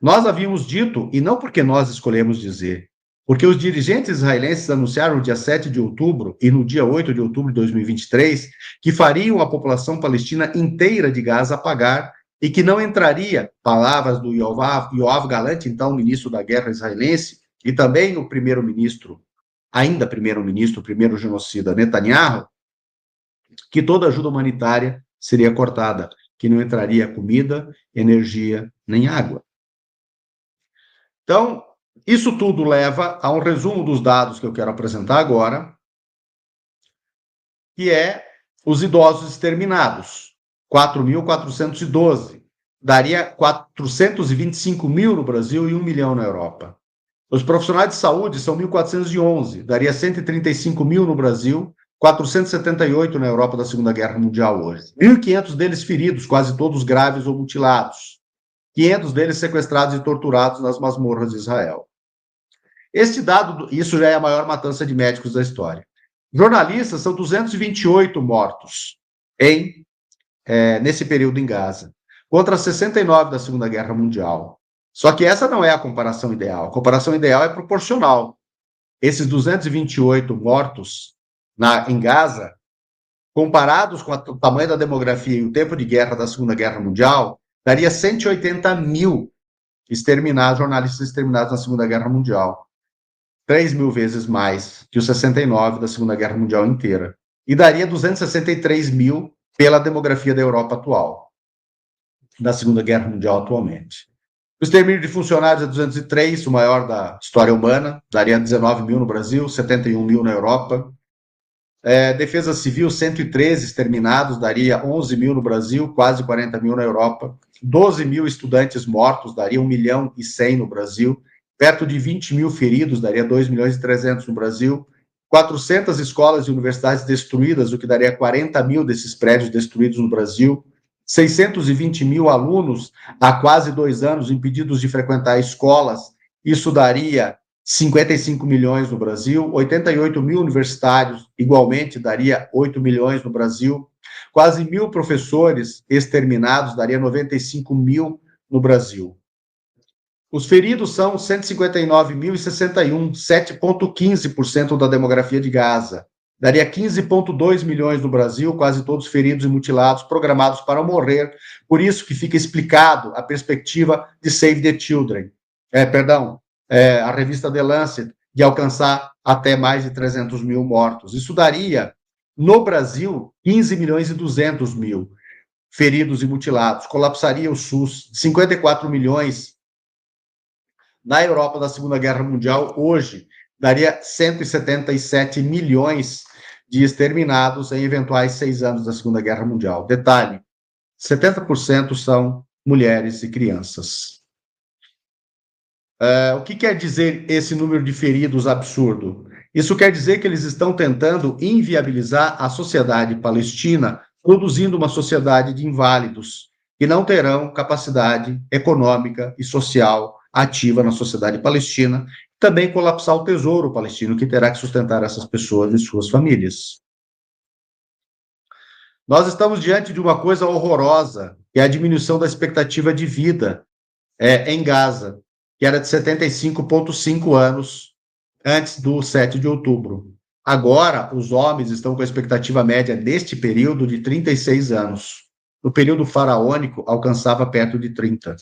Speaker 2: Nós havíamos dito, e não porque nós escolhemos dizer, porque os dirigentes israelenses anunciaram no dia 7 de outubro e no dia 8 de outubro de 2023 que fariam a população palestina inteira de Gaza pagar e que não entraria, palavras do Yoav Gallant, então ministro da guerra israelense, e também o primeiro-ministro, ainda primeiro-ministro, o primeiro genocida, Netanyahu, que toda ajuda humanitária seria cortada, que não entraria comida, energia, nem água. Então, isso tudo leva a um resumo dos dados que eu quero apresentar agora, que é os idosos exterminados, 4.412. Daria 425 mil no Brasil e 1 milhão na Europa. Os profissionais de saúde são 1.411, daria 135 mil no Brasil, 478 na Europa da Segunda Guerra Mundial hoje. 1.500 deles feridos, quase todos graves ou mutilados. 500 deles sequestrados e torturados nas masmorras de Israel. Este dado, isso já é a maior matança de médicos da história. Jornalistas são 228 mortos nesse período em Gaza, contra 69 da Segunda Guerra Mundial. Só que essa não é a comparação ideal. A comparação ideal é proporcional. Esses 228 mortos em Gaza, comparados com o tamanho da demografia e o tempo de guerra da Segunda Guerra Mundial, daria 180 mil jornalistas exterminados na Segunda Guerra Mundial. 3 mil vezes mais que os 69 da Segunda Guerra Mundial inteira. E daria 263 mil pela demografia da Europa atual, da Segunda Guerra Mundial atualmente. O extermínio de funcionários é 203, o maior da história humana, daria 19 mil no Brasil, 71 mil na Europa. Defesa Civil, 113 exterminados, daria 11 mil no Brasil, quase 40 mil na Europa. 12 mil estudantes mortos, daria 1 milhão e 100 no Brasil. Perto de 20 mil feridos, daria 2 milhões e 300 no Brasil. 400 escolas e universidades destruídas, o que daria 40 mil desses prédios destruídos no Brasil. 620 mil alunos há quase 2 anos impedidos de frequentar escolas, isso daria 55 milhões no Brasil. 88 mil universitários, igualmente, daria 8 milhões no Brasil. Quase 1.000 professores exterminados, daria 95 mil no Brasil. Os feridos são 159.061, 7,15% da demografia de Gaza. daria 15,2 milhões no Brasil, quase todos feridos e mutilados, programados para morrer. Por isso que fica explicado a perspectiva de Save the Children, a revista The Lancet, de alcançar até mais de 300 mil mortos. Isso daria, no Brasil, 15 milhões e 200 mil feridos e mutilados. Colapsaria o SUS, 54 milhões na Europa da Segunda Guerra Mundial, hoje, daria 177 milhões de exterminados em eventuais 6 anos da Segunda Guerra Mundial. Detalhe, 70% são mulheres e crianças. O que quer dizer esse número de feridos absurdo? Isso quer dizer que eles estão tentando inviabilizar a sociedade palestina, produzindo uma sociedade de inválidos, que não terão capacidade econômica e social ativa na sociedade palestina, também colapsar o tesouro palestino, que terá que sustentar essas pessoas e suas famílias. Nós estamos diante de uma coisa horrorosa, que é a diminuição da expectativa de vida em Gaza, que era de 75,5 anos antes do 7 de outubro. Agora, os homens estão com a expectativa média neste período de 36 anos. No período faraônico, alcançava perto de 30.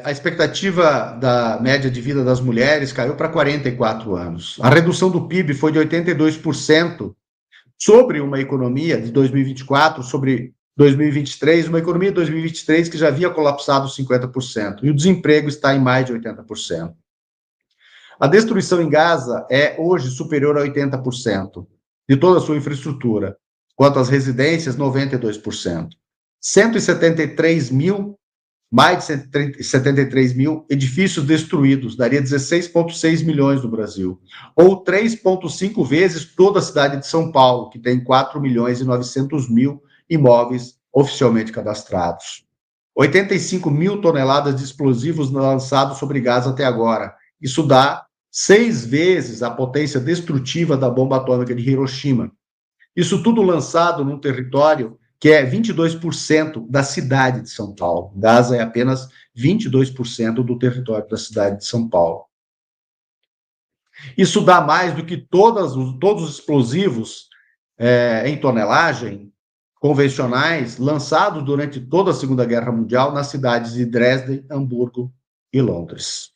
Speaker 2: A expectativa da média de vida das mulheres caiu para 44 anos. A redução do PIB foi de 82% sobre uma economia de 2024, sobre 2023, uma economia de 2023 que já havia colapsado 50%, e o desemprego está em mais de 80%. A destruição em Gaza é hoje superior a 80% de toda a sua infraestrutura, quanto às residências, 92%. 173 mil, mais de 173 mil edifícios destruídos, daria 16,6 milhões no Brasil, ou 3,5 vezes toda a cidade de São Paulo, que tem 4 milhões e 900 mil imóveis oficialmente cadastrados. 85 mil toneladas de explosivos lançados sobre Gaza até agora. Isso dá 6 vezes a potência destrutiva da bomba atômica de Hiroshima. Isso tudo lançado num território que é 22% da cidade de São Paulo. Gaza é apenas 22% do território da cidade de São Paulo. Isso dá mais do que todos os explosivos em tonelagem convencionais lançados durante toda a Segunda Guerra Mundial nas cidades de Dresden, Hamburgo e Londres.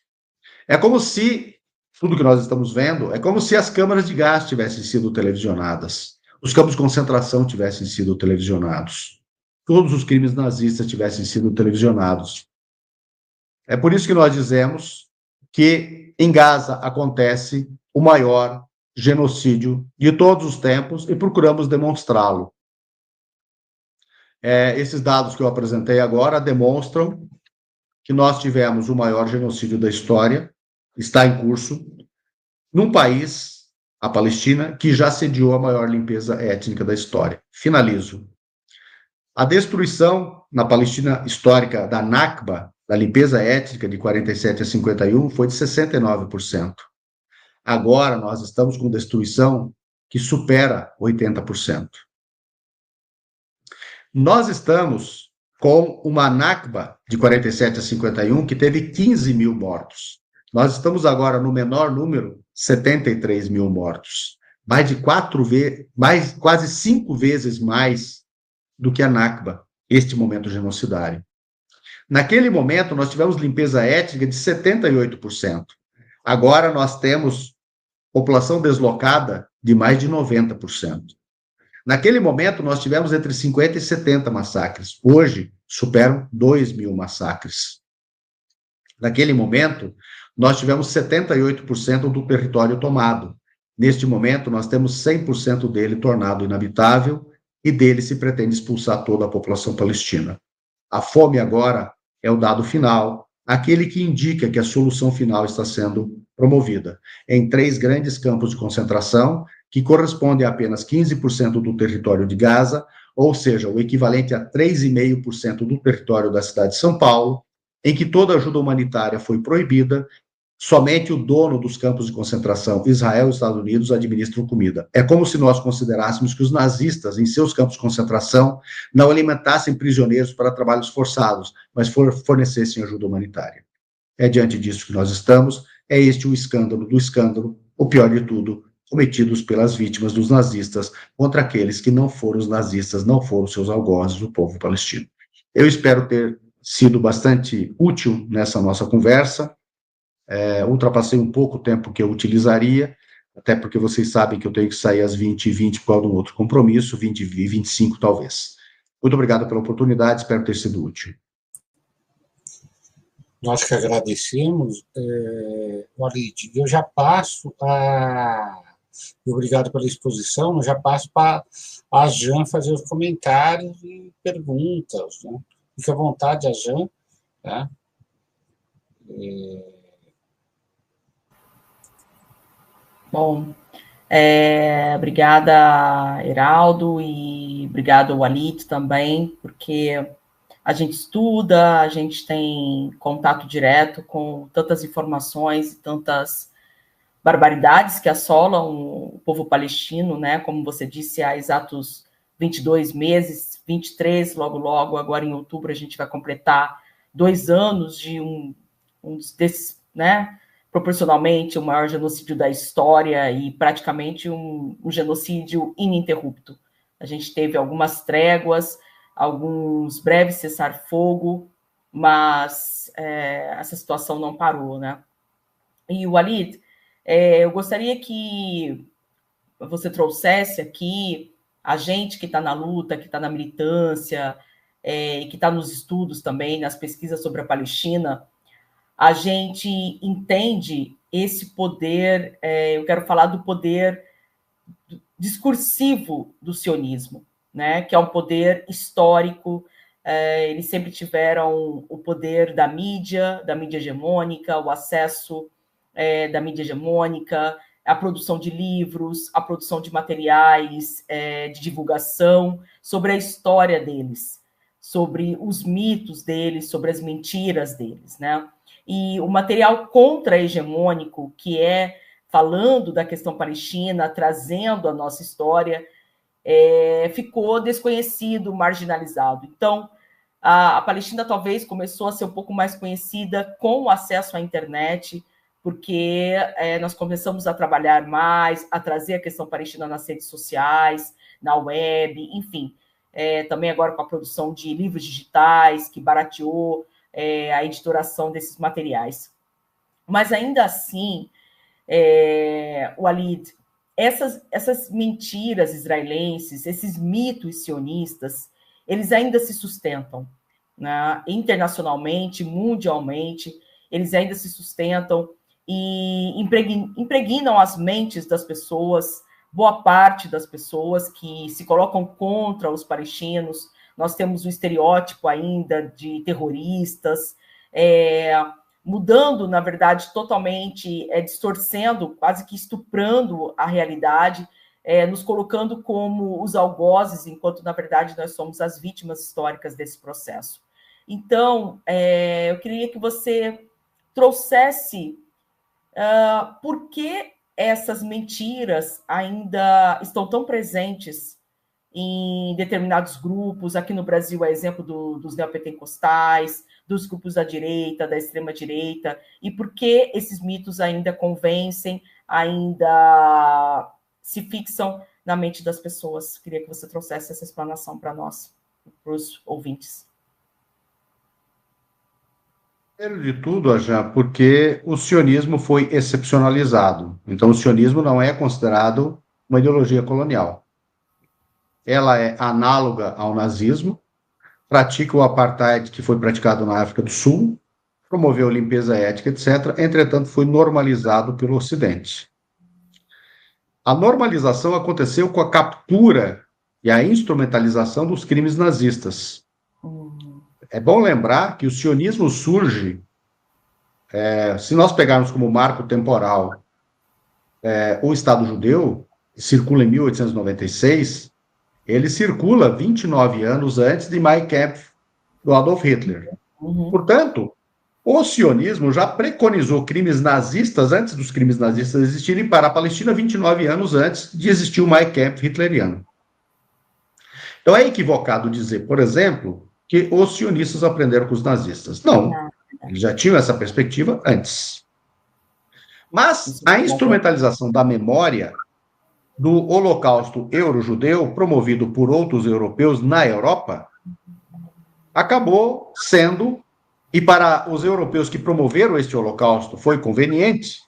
Speaker 2: É como se, tudo que nós estamos vendo, é como se as câmaras de gás tivessem sido televisionadas, os campos de concentração tivessem sido televisionados, todos os crimes nazistas tivessem sido televisionados. É por isso que nós dizemos que em Gaza acontece o maior genocídio de todos os tempos e procuramos demonstrá-lo. Esses dados que eu apresentei agora demonstram que nós tivemos o maior genocídio da história, está em curso, num país, a Palestina, que já sediou a maior limpeza étnica da história. Finalizo. A destruição na Palestina histórica da Nakba, da limpeza étnica de 47 a 51, foi de 69%. Agora nós estamos com destruição que supera 80%. Nós estamos com uma Nakba de 47 a 51 que teve 15 mil mortos. Nós estamos agora no menor número, 73 mil mortos. Quase 5 vezes mais do que a Nakba, este momento genocidário. Naquele momento, nós tivemos limpeza étnica de 78%. Agora nós temos população deslocada de mais de 90%. Naquele momento, nós tivemos entre 50 e 70 massacres. Hoje, superam 2 mil massacres. Naquele momento, nós tivemos 78% do território tomado. Neste momento, nós temos 100% dele tornado inabitável e dele se pretende expulsar toda a população palestina. A fome agora é o dado final, aquele que indica que a solução final está sendo promovida em 3 grandes campos de concentração, que correspondem a apenas 15% do território de Gaza, ou seja, o equivalente a 3,5% do território da cidade de São Paulo, em que toda ajuda humanitária foi proibida, somente o dono dos campos de concentração, Israel e Estados Unidos, administram comida. É como se nós considerássemos que os nazistas, em seus campos de concentração, não alimentassem prisioneiros para trabalhos forçados, mas fornecessem ajuda humanitária. É diante disso que nós estamos, é este o escândalo do escândalo, o pior de tudo, cometidos pelas vítimas dos nazistas contra aqueles que não foram os nazistas, não foram seus algozes, o povo palestino. Eu espero ter sido bastante útil nessa nossa conversa. Ultrapassei um pouco o tempo que eu utilizaria, até porque vocês sabem que eu tenho que sair às 20h20 por causa de um outro compromisso, 20h25 talvez. Muito obrigado pela oportunidade, espero ter sido útil.
Speaker 1: Nós que agradecemos, Walid. Eu já passo a... Obrigado pela exposição, eu já passo para a Jan fazer os comentários e perguntas, né? Fique à vontade, a Jan. Tá?
Speaker 3: Bom, obrigada, Heraldo, e obrigado, Walid, também, porque a gente estuda, a gente tem contato direto com tantas informações e tantas barbaridades que assolam o povo palestino, né? Como você disse, há exatos 22 meses, 23, logo, agora em outubro, a gente vai completar 2 anos de um desses, né? Proporcionalmente o maior genocídio da história e praticamente um genocídio ininterrupto. A gente teve algumas tréguas, alguns breves cessar-fogo, mas essa situação não parou, né? E, Walid, eu gostaria que você trouxesse aqui a gente que está na luta, que está na militância, que está nos estudos também, nas pesquisas sobre a Palestina. A gente entende esse poder, eu quero falar do poder discursivo do sionismo, né, que é um poder histórico. Eles sempre tiveram o poder da mídia hegemônica, o acesso da mídia hegemônica, a produção de livros, a produção de materiais de divulgação sobre a história deles, sobre os mitos deles, sobre as mentiras deles, né? E o material contra-hegemônico, que é falando da questão palestina, trazendo a nossa história, ficou desconhecido, marginalizado. Então, a Palestina talvez começou a ser um pouco mais conhecida com o acesso à internet, porque nós começamos a trabalhar mais, a trazer a questão palestina nas redes sociais, na web, enfim. Também agora com a produção de livros digitais, que barateou a editoração desses materiais. Mas ainda assim, Walid, essas mentiras israelenses, esses mitos sionistas, eles ainda se sustentam, né? Internacionalmente, mundialmente, eles ainda se sustentam e impregnam as mentes das pessoas, boa parte das pessoas que se colocam contra os palestinos. Nós temos um estereótipo ainda de terroristas, mudando, na verdade, totalmente, distorcendo, quase que estuprando a realidade, nos colocando como os algozes, enquanto, na verdade, nós somos as vítimas históricas desse processo. Então, eu queria que você trouxesse por que essas mentiras ainda estão tão presentes em determinados grupos. Aqui no Brasil, é exemplo dos neopentecostais, dos grupos da direita, da extrema-direita, e por que esses mitos ainda convencem, ainda se fixam na mente das pessoas. Queria que você trouxesse essa explanação para nós, para os ouvintes.
Speaker 2: Primeiro de tudo, Ajan, porque o sionismo foi excepcionalizado. Então, o sionismo não é considerado uma ideologia colonial. Ela é análoga ao nazismo, pratica o apartheid que foi praticado na África do Sul, promoveu limpeza étnica, etc. Entretanto, foi normalizado pelo Ocidente. A normalização aconteceu com a captura e a instrumentalização dos crimes nazistas. É bom lembrar que o sionismo surge, se nós pegarmos como marco temporal o Estado judeu, que circula em 1896, ele circula 29 anos antes de Mein Kampf, do Adolf Hitler. Portanto, o sionismo já preconizou crimes nazistas antes dos crimes nazistas existirem para a Palestina 29 anos antes de existir o Mein Kampf hitleriano. Então é equivocado dizer, por exemplo, que os sionistas aprenderam com os nazistas. Não, eles já tinham essa perspectiva antes. Mas a instrumentalização da memória do Holocausto euro-judeu promovido por outros europeus na Europa acabou sendo, e para os europeus que promoveram este Holocausto foi conveniente,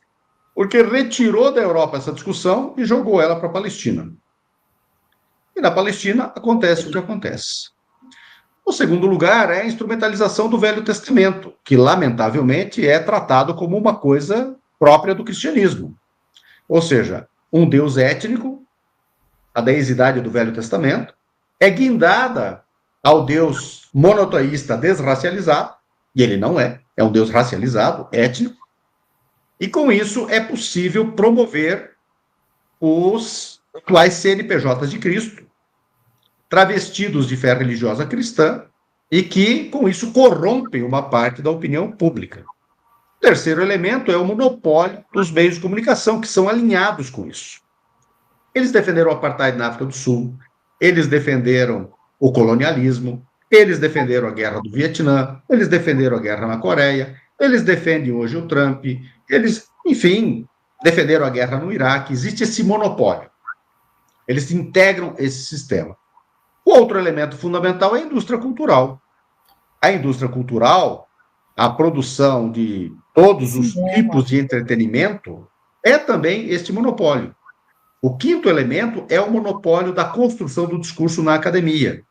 Speaker 2: porque retirou da Europa essa discussão e jogou ela para a Palestina. E na Palestina acontece o que acontece. O segundo lugar é a instrumentalização do Velho Testamento, que, lamentavelmente, é tratado como uma coisa própria do cristianismo. Ou seja, um Deus étnico, a deisidade do Velho Testamento, é guindada ao Deus monoteísta desracializado, e ele não é um Deus racializado, étnico, e com isso é possível promover os atuais CNPJs de Cristo, travestidos de fé religiosa cristã, e que, com isso, corrompem uma parte da opinião pública. O terceiro elemento é o monopólio dos meios de comunicação, que são alinhados com isso. Eles defenderam o apartheid na África do Sul, eles defenderam o colonialismo, eles defenderam a guerra do Vietnã, eles defenderam a guerra na Coreia, eles defendem hoje o Trump, eles, enfim, defenderam a guerra no Iraque. Existe esse monopólio. Eles integram esse sistema. O outro elemento fundamental é a indústria cultural. A indústria cultural, a produção de todos os tipos de entretenimento, é também este monopólio. O quinto elemento é o monopólio da construção do discurso na academia.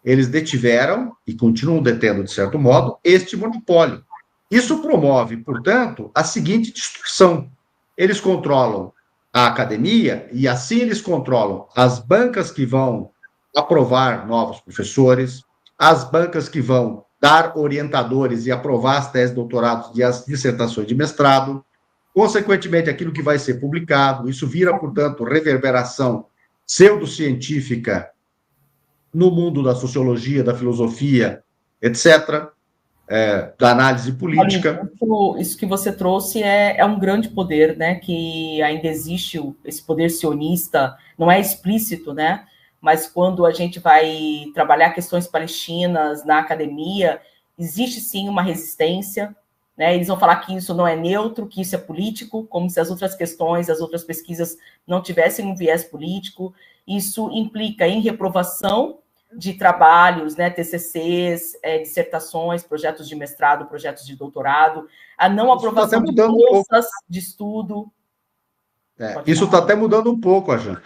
Speaker 2: Eles detiveram, e continuam detendo, de certo modo, este monopólio. Isso promove, portanto, a seguinte distorção. Eles controlam a academia e, assim, eles controlam as bancas que vão aprovar novos professores, as bancas que vão dar orientadores e aprovar as teses de doutorado e as dissertações de mestrado, consequentemente, aquilo que vai ser publicado. Isso vira, portanto, reverberação pseudocientífica no mundo da sociologia, da filosofia, etc., da análise política.
Speaker 3: Isso que você trouxe é um grande poder, né? Que ainda existe esse poder sionista, não é explícito, né? Mas quando a gente vai trabalhar questões palestinas na academia, existe sim uma resistência, né? Eles vão falar que isso não é neutro, que isso é político, como se as outras questões, as outras pesquisas não tivessem um viés político. Isso implica em reprovação de trabalhos, né, TCCs, dissertações, projetos de mestrado, projetos de doutorado, a não aprovação de bolsas de estudo.
Speaker 2: Isso está até mudando um pouco, Ajan.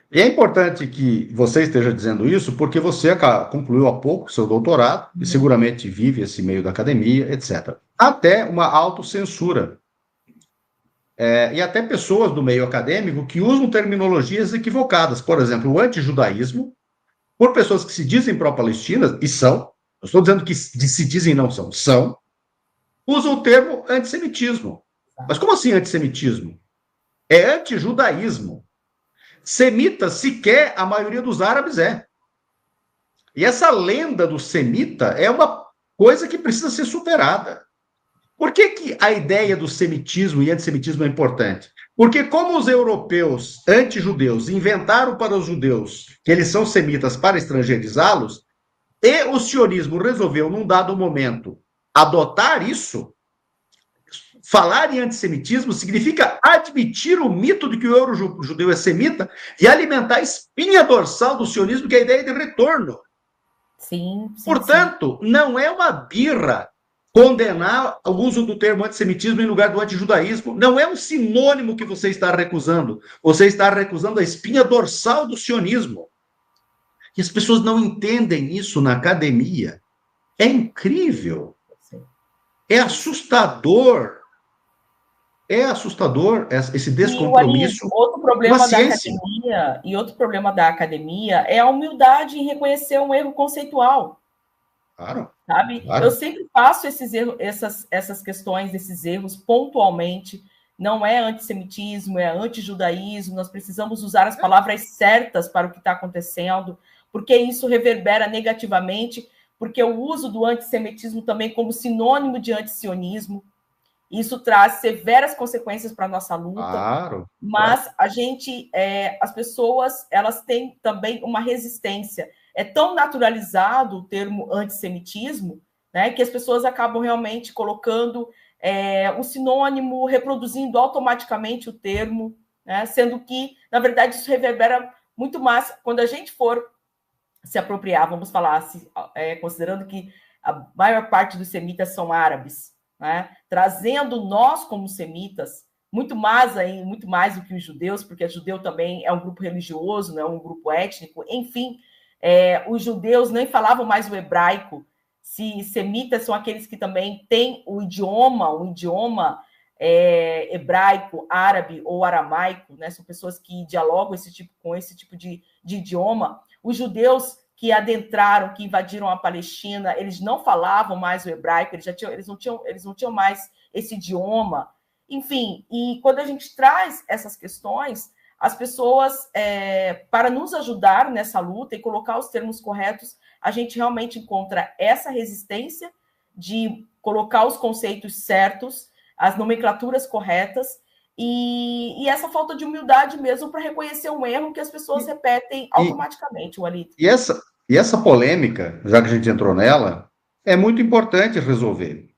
Speaker 2: E é importante que você esteja dizendo isso, porque você concluiu há pouco seu doutorado, e seguramente vive esse meio da academia, etc. Até uma autocensura. E até pessoas do meio acadêmico que usam terminologias equivocadas. Por exemplo, o antijudaísmo, por pessoas que se dizem pró-palestinas, e são, não estou dizendo que se dizem não são, usam o termo antissemitismo. Mas como assim antissemitismo? É antijudaísmo. Semita, sequer a maioria dos árabes é. E essa lenda do semita é uma coisa que precisa ser superada. Por que a ideia do semitismo e antissemitismo é importante? Porque como os europeus anti-judeus inventaram para os judeus que eles são semitas para estrangeirizá-los, e o sionismo resolveu, num dado momento, adotar isso, falar em antissemitismo significa admitir o mito de que o euro-judeu é semita e alimentar a espinha dorsal do sionismo, que é a ideia de retorno.
Speaker 3: Sim.
Speaker 2: Portanto, não é uma birra condenar o uso do termo antissemitismo em lugar do antijudaísmo. Não é um sinônimo que você está recusando. Você está recusando a espinha dorsal do sionismo. E as pessoas não entendem isso na academia. É incrível. É assustador. É assustador esse descompromisso.
Speaker 3: Outro problema da academia é a humildade em reconhecer um erro conceitual.
Speaker 2: Claro.
Speaker 3: Sabe?
Speaker 2: Claro.
Speaker 3: Eu sempre faço esses erros, essas questões, esses erros pontualmente. Não é antissemitismo, é antijudaísmo. Nós precisamos usar as palavras certas para o que está acontecendo, porque isso reverbera negativamente, porque o uso do antissemitismo também como sinônimo de antisionismo. Isso traz severas consequências para a nossa luta.
Speaker 2: Claro.
Speaker 3: Mas as pessoas, elas têm também uma resistência. É tão naturalizado o termo antissemitismo, né, que as pessoas acabam realmente colocando um sinônimo, reproduzindo automaticamente o termo, né? Sendo que, na verdade, isso reverbera muito mais quando a gente for se apropriar, vamos falar, considerando que a maior parte dos semitas são árabes, né? Trazendo nós como semitas, muito mais do que os judeus, porque o judeu também é um grupo religioso, não é um grupo étnico, enfim, os judeus nem falavam mais o hebraico. Se semitas são aqueles que também têm o idioma hebraico, árabe ou aramaico, né? São pessoas que dialogam com esse tipo de idioma. Os judeus que adentraram, que invadiram a Palestina, eles não falavam mais o hebraico, eles não tinham mais esse idioma. Enfim, e quando a gente traz essas questões, as pessoas, para nos ajudar nessa luta e colocar os termos corretos, a gente realmente encontra essa resistência de colocar os conceitos certos, as nomenclaturas corretas, e essa falta de humildade mesmo para reconhecer um erro que as pessoas repetem automaticamente, Walid.
Speaker 2: E essa polêmica, já que a gente entrou nela, é muito importante resolver.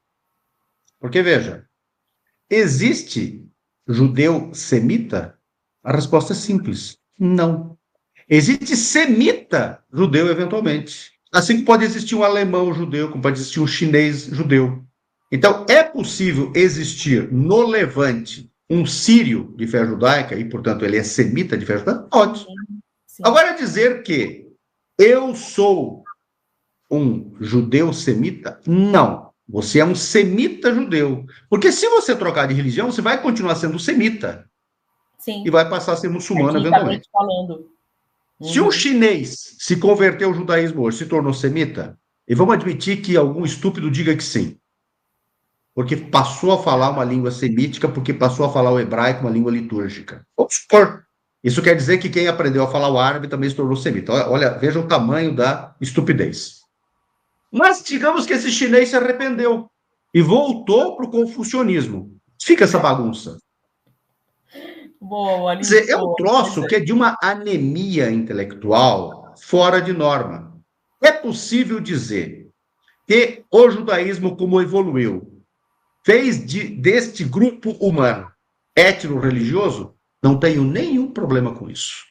Speaker 2: Porque, veja, existe judeu semita? A resposta é simples, não. Existe semita judeu, eventualmente. Assim que pode existir um alemão judeu, como pode existir um chinês judeu. Então, é possível existir no Levante um sírio de fé judaica, e, portanto, ele é semita de fé judaica? Pode. Sim. Agora, dizer que eu sou um judeu semita? Não. Você é um semita judeu. Porque se você trocar de religião, você vai continuar sendo semita.
Speaker 3: Sim.
Speaker 2: E vai passar a ser muçulmano, eventualmente.
Speaker 3: Falando.
Speaker 2: Se um chinês se converteu ao judaísmo hoje, se tornou semita, e vamos admitir que algum estúpido diga que sim. Porque passou a falar uma língua semítica, porque passou a falar o hebraico, uma língua litúrgica. Vamos supor. Isso quer dizer que quem aprendeu a falar o árabe também se tornou semita. Olha, veja o tamanho da estupidez. Mas digamos que esse chinês se arrependeu e voltou para o confucionismo. Fica essa bagunça.
Speaker 3: Boa,
Speaker 2: quer dizer, é um troço que é de uma anemia intelectual fora de norma. É possível dizer que o judaísmo, como evoluiu, fez deste grupo humano étnico-religioso? Não tenho nenhum problema com isso.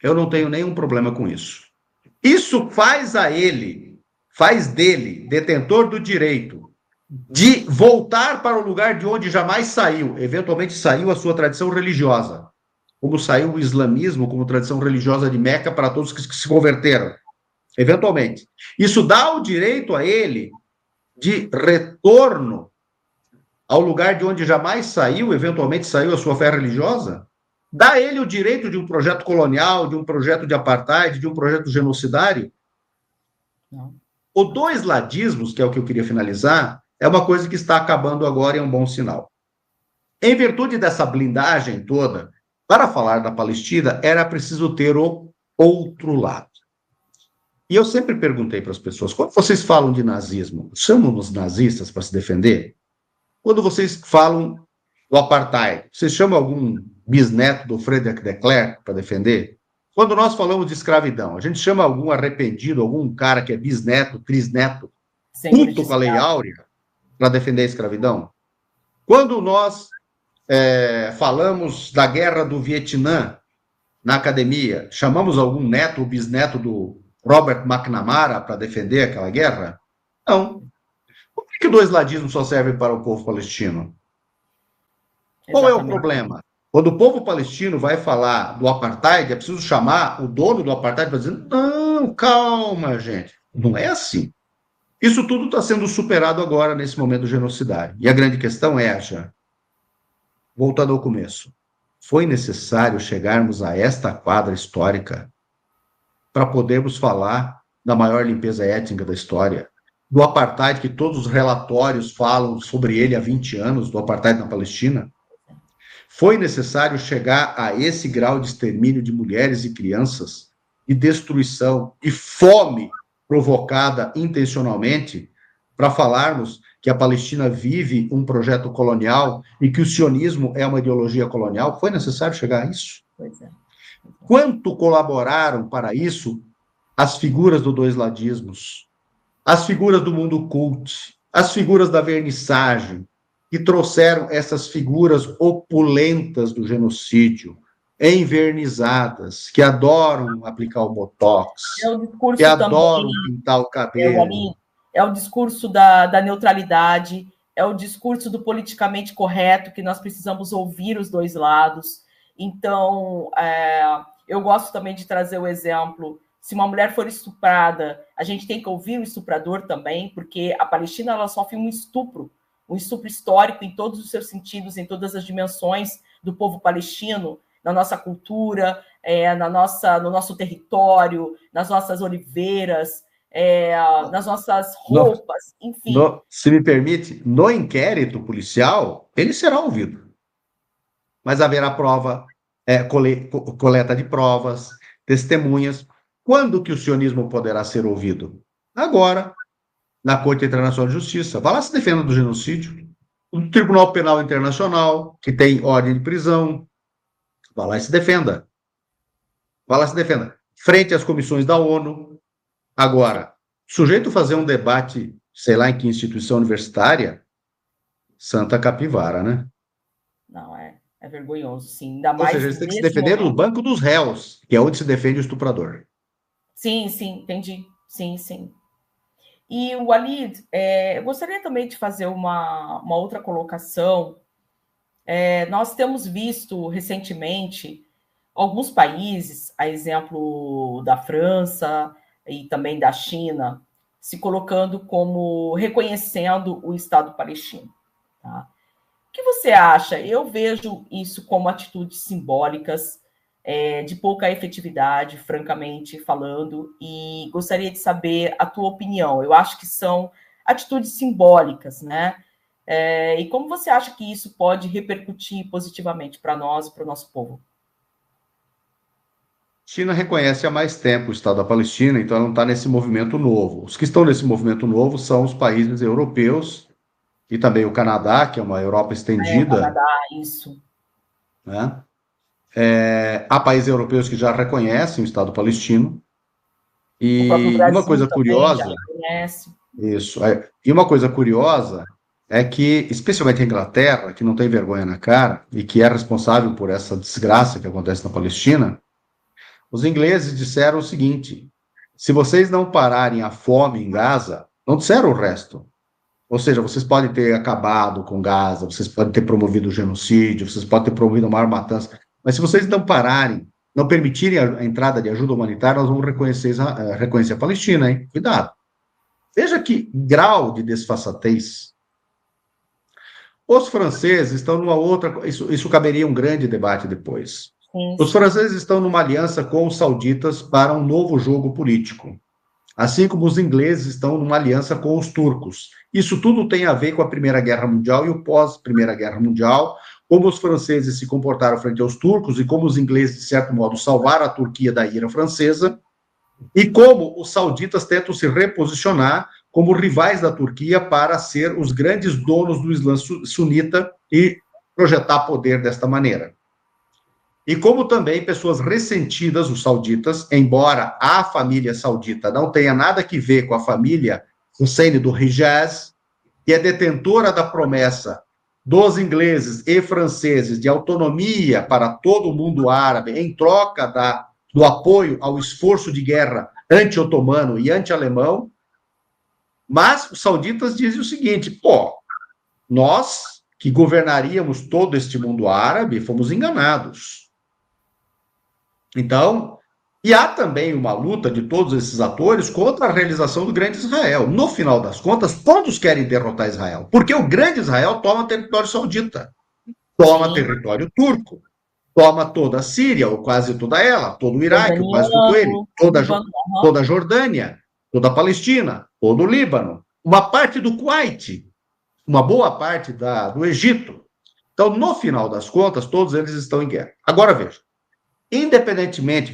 Speaker 2: Eu não tenho nenhum problema com isso. Isso faz dele, detentor do direito, de voltar para o lugar de onde jamais saiu. Eventualmente saiu a sua tradição religiosa. Como saiu o islamismo como tradição religiosa de Meca para todos que se converteram. Eventualmente. Isso dá o direito a ele de retorno ao lugar de onde jamais saiu, eventualmente saiu a sua fé religiosa? Dá a ele o direito de um projeto colonial, de um projeto de apartheid, de um projeto genocidário? Não. O dois ladismos, que é o que eu queria finalizar, é uma coisa que está acabando agora e é um bom sinal. Em virtude dessa blindagem toda, para falar da Palestina, era preciso ter o outro lado. E eu sempre perguntei para as pessoas, quando vocês falam de nazismo, chamam os nazistas para se defender? Quando vocês falam do apartheid, vocês chamam algum bisneto do Frederic de Klerk para defender? Quando nós falamos de escravidão, a gente chama algum arrependido, algum cara que é bisneto, trisneto, puto com a Lei Áurea, para defender a escravidão? Quando nós falamos da guerra do Vietnã na academia, chamamos algum neto ou bisneto do Robert McNamara para defender aquela guerra? Não. Por que o dois ladismos só servem para o povo palestino? Qual é o problema? Quando o povo palestino vai falar do apartheid, é preciso chamar o dono do apartheid para dizer, não, calma, gente. Não é assim. Isso tudo está sendo superado agora, nesse momento genocidário. E a grande questão é, já, voltando ao começo, foi necessário chegarmos a esta quadra histórica para podermos falar da maior limpeza étnica da história, do apartheid, que todos os relatórios falam sobre ele há 20 anos, do apartheid na Palestina. Foi necessário chegar a esse grau de extermínio de mulheres e crianças, de destruição e fome provocada intencionalmente, para falarmos que a Palestina vive um projeto colonial e que o sionismo é uma ideologia colonial? Foi necessário chegar a isso?
Speaker 3: Pois é.
Speaker 2: Quanto colaboraram para isso as figuras do dois ladismos, as figuras do mundo cult, as figuras da vernissagem, que trouxeram essas figuras opulentas do genocídio, envernizadas, que adoram aplicar o botox, que adoram pintar o cabelo.
Speaker 3: É o discurso da neutralidade, é o discurso do politicamente correto, que nós precisamos ouvir os dois lados. Então, eu gosto também de trazer o exemplo, se uma mulher for estuprada, a gente tem que ouvir o estuprador também, porque a Palestina ela sofre um estupro histórico em todos os seus sentidos, em todas as dimensões do povo palestino, na nossa cultura, no nosso território, nas nossas oliveiras, nas nossas roupas, enfim.
Speaker 2: Se me permite, no inquérito policial, ele será ouvido. Mas haverá prova, coleta de provas, testemunhas. Quando que o sionismo poderá ser ouvido? Agora, na Corte Internacional de Justiça. Vá lá se defenda do genocídio. O Tribunal Penal Internacional, que tem ordem de prisão, vá lá e se defenda. Vá lá e se defenda. Frente às comissões da ONU. Agora, sujeito fazer um debate, sei lá em que instituição universitária, Santa Capivara, né?
Speaker 3: Não, é vergonhoso, sim. Ainda mais.
Speaker 2: Ou seja, eles têm que se defender no banco dos réus, que é onde se defende o estuprador.
Speaker 3: Sim, entendi. Sim. E, Walid, eu gostaria também de fazer uma outra colocação. Nós temos visto recentemente alguns países, a exemplo da França e também da China, se colocando como reconhecendo o Estado palestino. Tá? O que você acha? Eu vejo isso como atitudes simbólicas, de pouca efetividade, francamente falando, e gostaria de saber a tua opinião. Eu acho que são atitudes simbólicas, né? E como você acha que isso pode repercutir positivamente para nós e para o nosso povo?
Speaker 2: China reconhece há mais tempo o Estado da Palestina, então ela não está nesse movimento novo. Os que estão nesse movimento novo são os países europeus e também o Canadá, que é uma Europa estendida.
Speaker 3: O Canadá, isso.
Speaker 2: Né? Há países europeus que já reconhecem o Estado palestino. E uma coisa curiosa. Isso. E uma coisa curiosa é que, especialmente a Inglaterra, que não tem vergonha na cara e que é responsável por essa desgraça que acontece na Palestina, os ingleses disseram o seguinte: se vocês não pararem a fome em Gaza, não disseram o resto. Ou seja, vocês podem ter acabado com Gaza, vocês podem ter promovido o genocídio, vocês podem ter promovido a maior matança, mas se vocês não pararem, não permitirem a entrada de ajuda humanitária, nós vamos reconhecer a Palestina, hein? Cuidado. Veja que grau de desfaçatez. Os franceses estão numa outra... Isso caberia um grande debate depois. Sim. Os franceses estão numa aliança com os sauditas para um novo jogo político. Assim como os ingleses estão numa aliança com os turcos. Isso tudo tem a ver com a Primeira Guerra Mundial e o pós-Primeira Guerra Mundial, como os franceses se comportaram frente aos turcos e como os ingleses, de certo modo, salvaram a Turquia da ira francesa, e como os sauditas tentam se reposicionar como rivais da Turquia para ser os grandes donos do Islã sunita e projetar poder desta maneira. E como também pessoas ressentidas, os sauditas, embora a família saudita não tenha nada que ver com a família Hussein do Hijaz, que é detentora da promessa dos ingleses e franceses de autonomia para todo o mundo árabe em troca do apoio ao esforço de guerra anti-otomano e anti-alemão, mas os sauditas dizem o seguinte: nós que governaríamos todo este mundo árabe fomos enganados. Então, e há também uma luta de todos esses atores contra a realização do grande Israel. No final das contas, todos querem derrotar Israel, porque o grande Israel toma território saudita, toma território turco, toma toda a Síria, ou quase toda ela, todo o Iraque, ou quase todo ele, toda a Jordânia, toda a Palestina, todo o Líbano, uma parte do Kuwait, uma boa parte do Egito. Então, no final das contas, todos eles estão em guerra. Agora, veja. Independentemente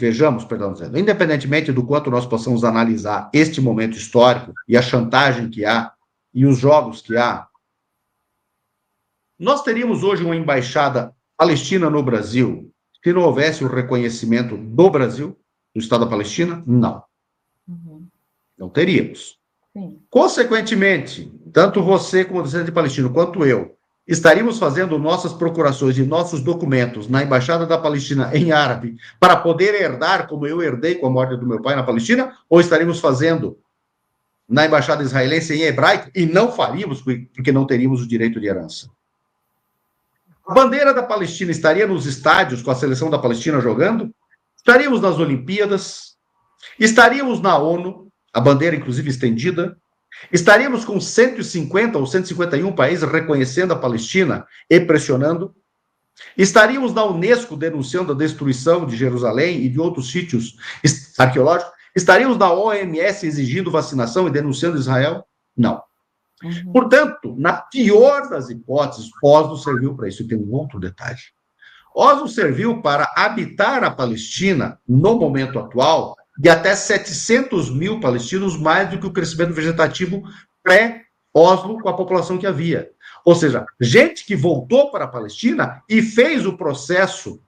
Speaker 2: do quanto nós possamos analisar este momento histórico e a chantagem que há e os jogos que há, nós teríamos hoje uma embaixada palestina no Brasil se não houvesse o reconhecimento do Brasil, do Estado da Palestina? Não. Não teríamos. Sim. Consequentemente, tanto você como o descendente palestino, quanto eu, estaríamos fazendo nossas procurações e nossos documentos na Embaixada da Palestina em árabe para poder herdar, como eu herdei com a morte do meu pai na Palestina, ou estaríamos fazendo na Embaixada Israelense em hebraico e não faríamos, porque não teríamos o direito de herança? A bandeira da Palestina estaria nos estádios com a seleção da Palestina jogando? Estaríamos nas Olimpíadas? Estaríamos na ONU, a bandeira inclusive estendida? Estaríamos com 150 ou 151 países reconhecendo a Palestina e pressionando? Estaríamos na Unesco denunciando a destruição de Jerusalém e de outros sítios arqueológicos? Estaríamos na OMS exigindo vacinação e denunciando Israel? Não. Portanto, na pior das hipóteses, Oslo serviu para isso. E tem um outro detalhe. Oslo serviu para habitar a Palestina, no momento atual, de até 700 mil palestinos, mais do que o crescimento vegetativo pré-Oslo com a população que havia. Ou seja, gente que voltou para a Palestina e fez o processo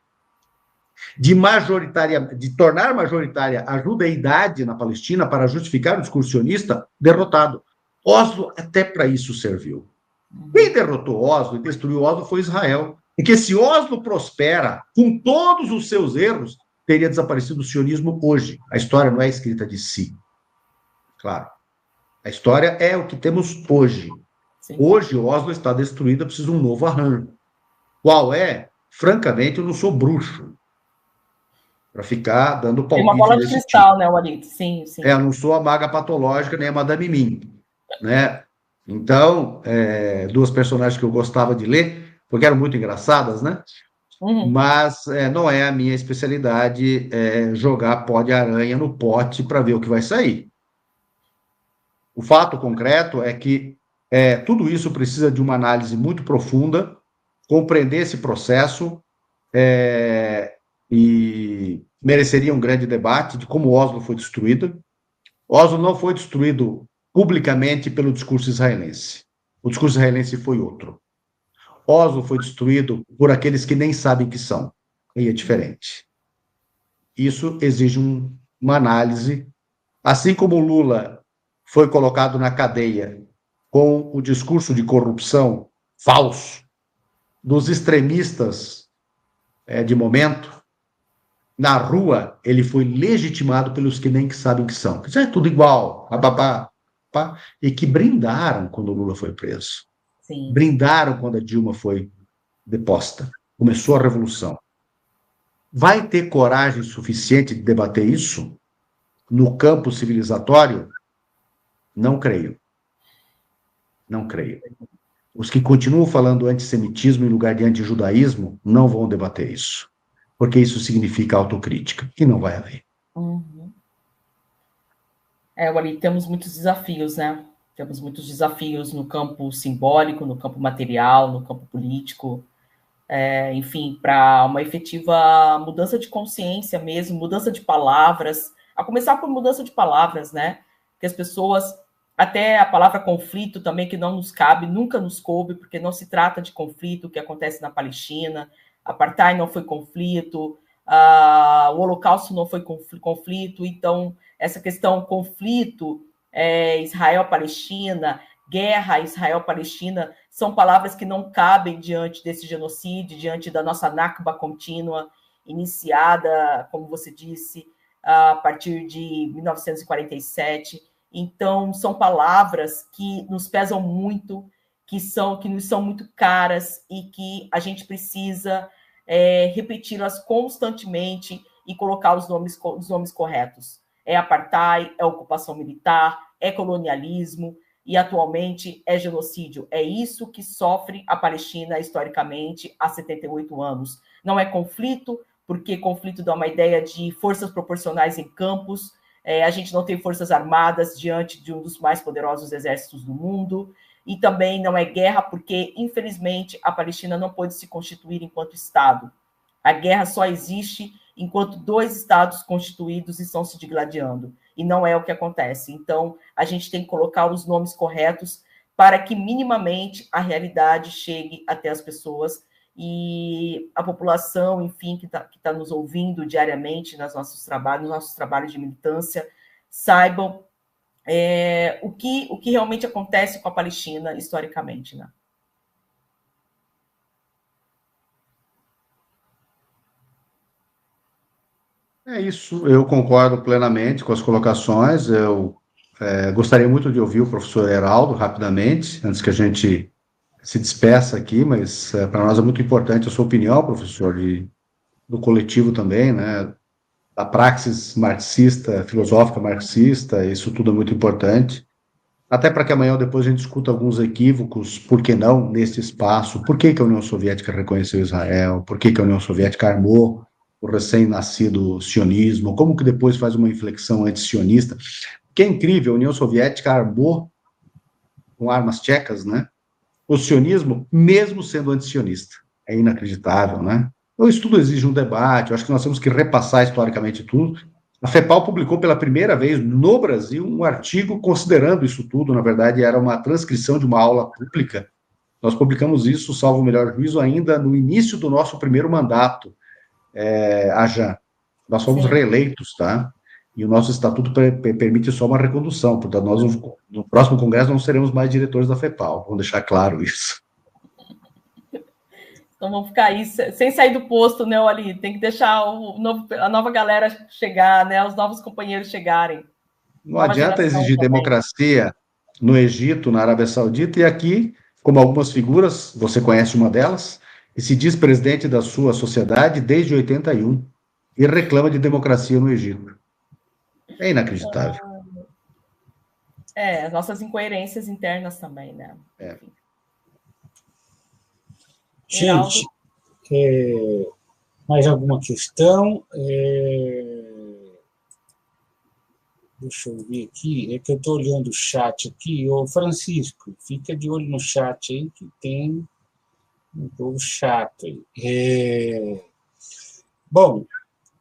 Speaker 2: de tornar majoritária a judeidade na Palestina para justificar o discurso sionista, derrotado. Oslo até para isso serviu. Quem derrotou Oslo e destruiu Oslo foi Israel. Porque se Oslo prospera, com todos os seus erros, teria desaparecido o sionismo hoje. A história não é escrita de si. Claro. A história é o que temos hoje. Sim. Hoje, Oslo está destruída, precisa de um novo arranjo. Qual é? Francamente, eu não sou bruxo para ficar dando palpite.
Speaker 3: Tem uma bola de cristal, tipo, né, Walid? Sim, sim.
Speaker 2: Eu não sou a maga patológica, nem a Madame Mim, né? Então, duas personagens que eu gostava de ler, porque eram muito engraçadas, né? Mas não é a minha especialidade jogar pó de aranha no pote para ver o que vai sair. O fato concreto é que tudo isso precisa de uma análise muito profunda, compreender esse processo e mereceria um grande debate de como Oslo foi destruído. Oslo não foi destruído publicamente pelo discurso israelense. O discurso israelense foi outro. Oslo foi destruído por aqueles que nem sabem que são. E é diferente. Isso exige uma análise. Assim como Lula foi colocado na cadeia com o discurso de corrupção falso dos extremistas de momento, na rua ele foi legitimado pelos que nem sabem que são. Isso é tudo igual, e que brindaram quando o Lula foi preso. Sim. Brindaram quando a Dilma foi deposta. Começou a revolução. Vai ter coragem suficiente de debater isso no campo civilizatório? Não creio. Não creio. Os que continuam falando antissemitismo em lugar de antijudaísmo não vão debater isso. Porque isso significa autocrítica. E não vai haver.
Speaker 3: Ali temos muitos desafios, né? Temos muitos desafios no campo simbólico, no campo material, no campo político. Enfim, para uma efetiva mudança de consciência mesmo, mudança de palavras, a começar por mudança de palavras, né? Que as pessoas, até a palavra conflito também, que não nos cabe, nunca nos coube, porque não se trata de conflito, o que acontece na Palestina, apartheid não foi conflito, o Holocausto não foi conflito, então essa questão conflito, Israel-Palestina, guerra Israel-Palestina, são palavras que não cabem diante desse genocídio, diante da nossa Nakba contínua, iniciada, como você disse, a partir de 1947. Então, são palavras que nos pesam muito, que nos são muito caras e que a gente precisa repeti-las constantemente e colocar os nomes corretos. É apartheid, é ocupação militar, é colonialismo, e atualmente é genocídio. É isso que sofre a Palestina historicamente há 78 anos. Não é conflito, porque conflito dá uma ideia de forças proporcionais em campos, a gente não tem forças armadas diante de um dos mais poderosos exércitos do mundo, e também não é guerra, porque, infelizmente, a Palestina não pôde se constituir enquanto Estado. A guerra só existe enquanto dois Estados constituídos estão se digladiando, e não é o que acontece. Então, a gente tem que colocar os nomes corretos para que, minimamente, a realidade chegue até as pessoas e a população, enfim, que tá nos ouvindo diariamente nos nossos trabalhos de militância, saibam o que realmente acontece com a Palestina historicamente, né?
Speaker 2: É isso, eu concordo plenamente com as colocações. Eu gostaria muito de ouvir o professor Heraldo rapidamente, antes que a gente se despeça aqui, mas para nós é muito importante a sua opinião, professor, e do coletivo também, né? Da praxis marxista, filosófica marxista, isso tudo é muito importante. Até para que amanhã ou depois a gente discuta alguns equívocos, por que não, nesse espaço, por que que a União Soviética reconheceu Israel, por que que a União Soviética armou o recém-nascido sionismo, como que depois faz uma inflexão anti-sionista. Que é incrível, a União Soviética armou com armas tchecas, né? O sionismo, mesmo sendo anti-sionista. É inacreditável, né? Então, isso tudo exige um debate, eu acho que nós temos que repassar historicamente tudo. A FEPAL publicou pela primeira vez no Brasil um artigo considerando isso tudo, na verdade era uma transcrição de uma aula pública. Nós publicamos isso, salvo o melhor juízo, ainda no início do nosso primeiro mandato, Ajan. Nós fomos
Speaker 3: Sim.
Speaker 2: reeleitos, tá? E o nosso estatuto permite só uma recondução, portanto, nós no próximo congresso não seremos mais diretores da FEPAL, vamos deixar claro isso.
Speaker 3: Então vamos ficar aí sem sair do posto, né, ali. Tem que deixar a nova galera chegar, né? Os novos companheiros chegarem.
Speaker 2: Não adianta exigir
Speaker 3: também.
Speaker 2: democracia no Egito, na Arábia Saudita, e aqui, como algumas figuras, você conhece uma delas, e se diz presidente da sua sociedade desde 81 e reclama de democracia no Egito. É inacreditável.
Speaker 3: As nossas incoerências internas também, né?
Speaker 2: É.
Speaker 1: Gente, mais alguma questão? Deixa eu ver aqui, é que eu estou olhando o chat aqui. Ô, Francisco, fica de olho no chat aí, que tem um povo chato aí. Bom,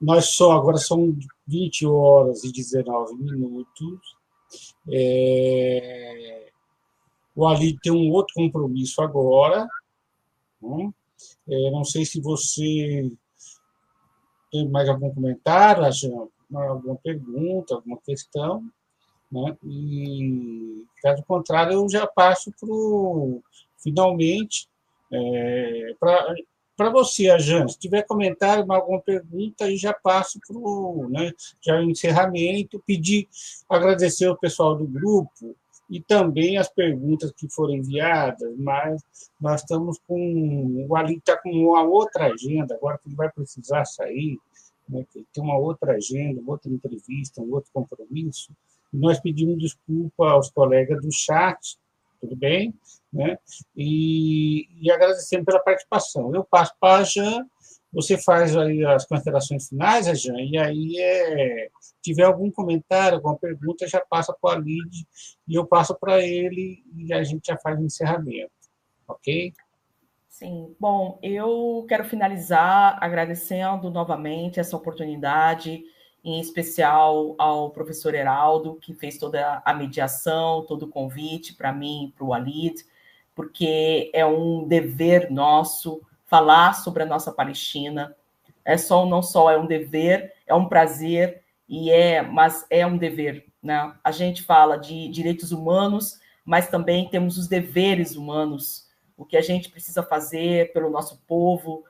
Speaker 1: agora são 20 horas e 19 minutos. O Ali tem um outro compromisso agora. Não sei se você tem mais algum comentário, alguma pergunta, alguma questão, né? E, caso contrário, eu já passo finalmente, para você, Ajan. Se tiver comentário, alguma pergunta, aí já passo para o encerramento, agradecer ao pessoal do grupo, e também as perguntas que foram enviadas, mas nós estamos o Ali está com uma outra agenda, agora que ele vai precisar sair, né, que tem uma outra agenda, outra entrevista, um outro compromisso, e nós pedimos desculpa aos colegas do chat, tudo bem? Né? E agradecemos pela participação. Eu passo para a Jan, você faz aí as considerações finais, Jan, e aí, tiver algum comentário, alguma pergunta, já passa para o Alid, e eu passo para ele, e a gente já faz o encerramento, ok?
Speaker 3: Sim, bom, eu quero finalizar agradecendo novamente essa oportunidade, em especial ao professor Heraldo, que fez toda a mediação, todo o convite para mim e para o Walid, porque é um dever nosso falar sobre a nossa Palestina. Não só é um dever, é um prazer, mas é um dever, né? A gente fala de direitos humanos, mas também temos os deveres humanos, o que a gente precisa fazer pelo nosso povo,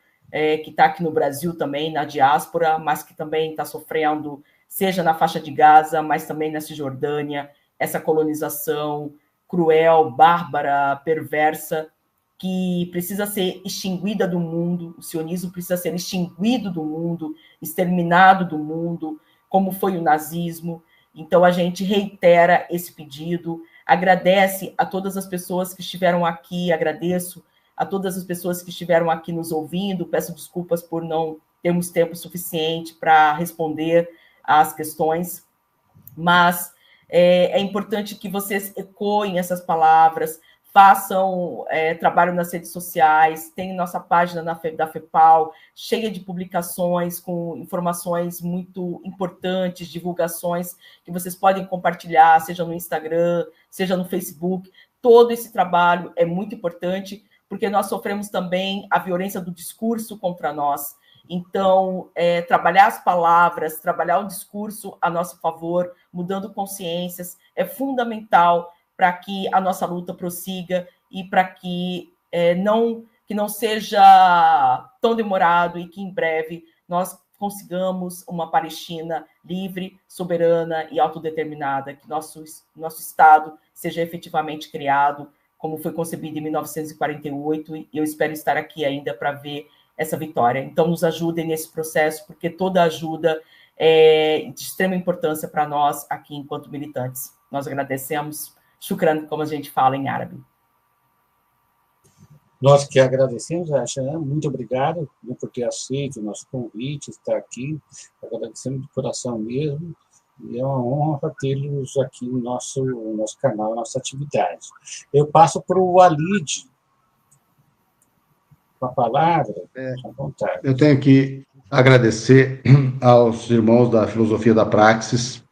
Speaker 3: que está aqui no Brasil também, na diáspora, mas que também está sofrendo, seja na faixa de Gaza, mas também na Cisjordânia, essa colonização cruel, bárbara, perversa, que precisa ser extinguida do mundo, o sionismo precisa ser extinguido do mundo, exterminado do mundo, como foi o nazismo. Então, a gente reitera esse pedido, agradece a todas as pessoas que estiveram aqui, agradeço a todas as pessoas que estiveram aqui nos ouvindo, peço desculpas por não termos tempo suficiente para responder às questões, mas é importante que vocês ecoem essas palavras, façam trabalho nas redes sociais, tem nossa página da FEPAL, cheia de publicações com informações muito importantes, divulgações que vocês podem compartilhar, seja no Instagram, seja no Facebook. Todo esse trabalho é muito importante, porque nós sofremos também a violência do discurso contra nós. Então, trabalhar as palavras, trabalhar o discurso a nosso favor, mudando consciências, é fundamental para que a nossa luta prossiga e para que não seja tão demorado e que em breve nós consigamos uma Palestina livre, soberana e autodeterminada, que nosso Estado seja efetivamente criado, como foi concebido em 1948, e eu espero estar aqui ainda para ver essa vitória. Então, nos ajudem nesse processo, porque toda ajuda é de extrema importância para nós aqui, enquanto militantes. Nós agradecemos. Shukran, como a gente fala em árabe.
Speaker 1: Nós que agradecemos, Aisha, muito obrigado, né, por ter aceito o nosso convite, estar aqui, agradecemos de coração mesmo, e é uma honra tê-los aqui no nosso canal, nossa atividade. Eu passo para o Walid, com a palavra, à vontade.
Speaker 2: Eu tenho que agradecer aos irmãos da Filosofia da Praxis,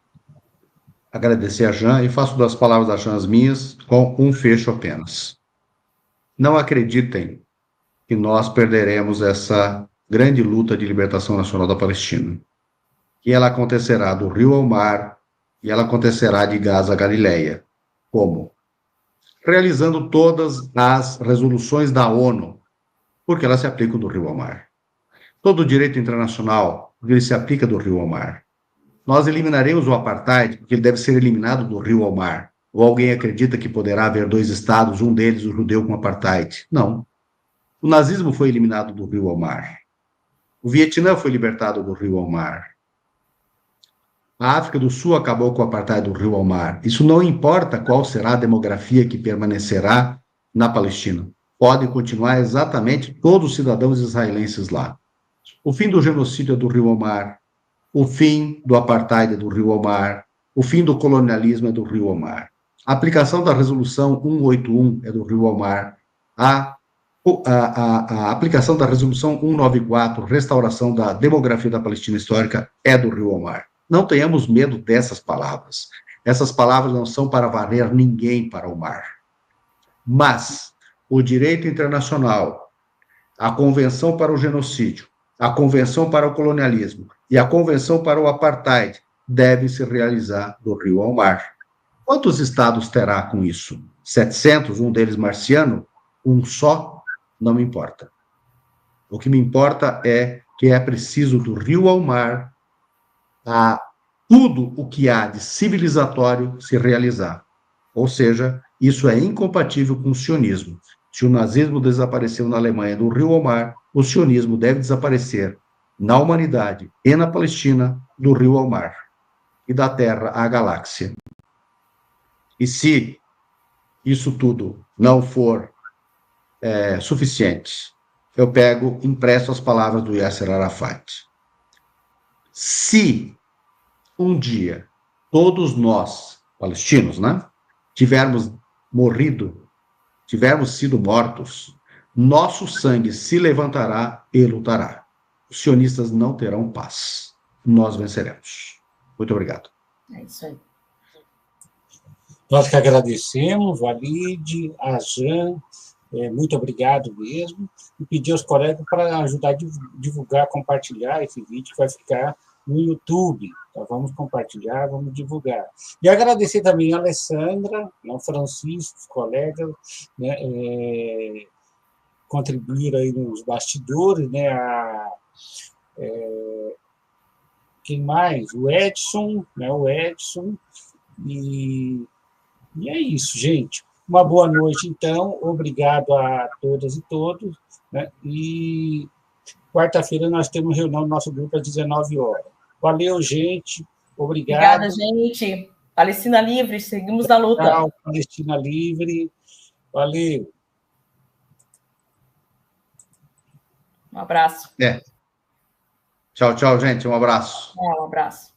Speaker 2: agradecer a Jean, e faço das palavras da Jean as minhas, com um fecho apenas. Não acreditem que nós perderemos essa grande luta de libertação nacional da Palestina. Que ela acontecerá do rio ao mar, e ela acontecerá de Gaza a Galileia. Como? Realizando todas as resoluções da ONU, porque elas se aplicam do rio ao mar. Todo o direito internacional, ele se aplica do rio ao mar. Nós eliminaremos o apartheid, porque ele deve ser eliminado do rio ao mar. Ou alguém acredita que poderá haver dois estados, um deles o judeu com apartheid? Não. O nazismo foi eliminado do rio ao mar. O Vietnã foi libertado do rio ao mar. A África do Sul acabou com o apartheid do rio ao mar. Isso não importa qual será a demografia que permanecerá na Palestina. Podem continuar exatamente todos os cidadãos israelenses lá. O fim do genocídio é do rio ao mar. O fim do apartheid é do rio ao mar. O fim do colonialismo é do rio ao mar. A aplicação da resolução 181 é do rio ao mar. A aplicação da resolução 194, restauração da demografia da Palestina histórica, é do rio ao mar. Não tenhamos medo dessas palavras. Essas palavras não são para varrer ninguém para o mar. Mas o direito internacional, a Convenção para o Genocídio, a Convenção para o Colonialismo e a Convenção para o Apartheid devem se realizar do rio ao mar. Quantos estados terá com isso? 700, um deles marciano? Um só? Não me importa. O que me importa é que é preciso do rio ao mar a tudo o que há de civilizatório se realizar. Ou seja, isso é incompatível com o sionismo. Se o nazismo desapareceu na Alemanha do rio ao mar, o sionismo deve desaparecer na humanidade e na Palestina do rio ao mar e da Terra à galáxia. E se isso tudo não for suficiente, eu empresto as palavras do Yasser Arafat. Se um dia todos nós, palestinos, né, tivermos morrido, tivermos sido mortos, nosso sangue se levantará e lutará. Os sionistas não terão paz. Nós venceremos. Muito obrigado.
Speaker 3: É isso aí.
Speaker 1: Nós que agradecemos, Walid, a Jean, muito obrigado mesmo, e pedir aos colegas para ajudar a divulgar, compartilhar esse vídeo que vai ficar no YouTube. Então, vamos compartilhar, vamos divulgar. E agradecer também a Alessandra, ao Francisco, os colegas, né, contribuíram aí nos bastidores, né, quem mais? O Edson, né, e é isso, gente. Uma boa noite, então. Obrigado a todas e todos. Né? E quarta-feira nós temos reunião no nosso grupo às 19 horas. Valeu, gente. Obrigado.
Speaker 3: Obrigada, gente. Palestina livre, seguimos na luta.
Speaker 1: Tchau, Palestina livre. Valeu.
Speaker 3: Um abraço.
Speaker 2: Tchau, tchau, gente. Um abraço.
Speaker 3: Um abraço.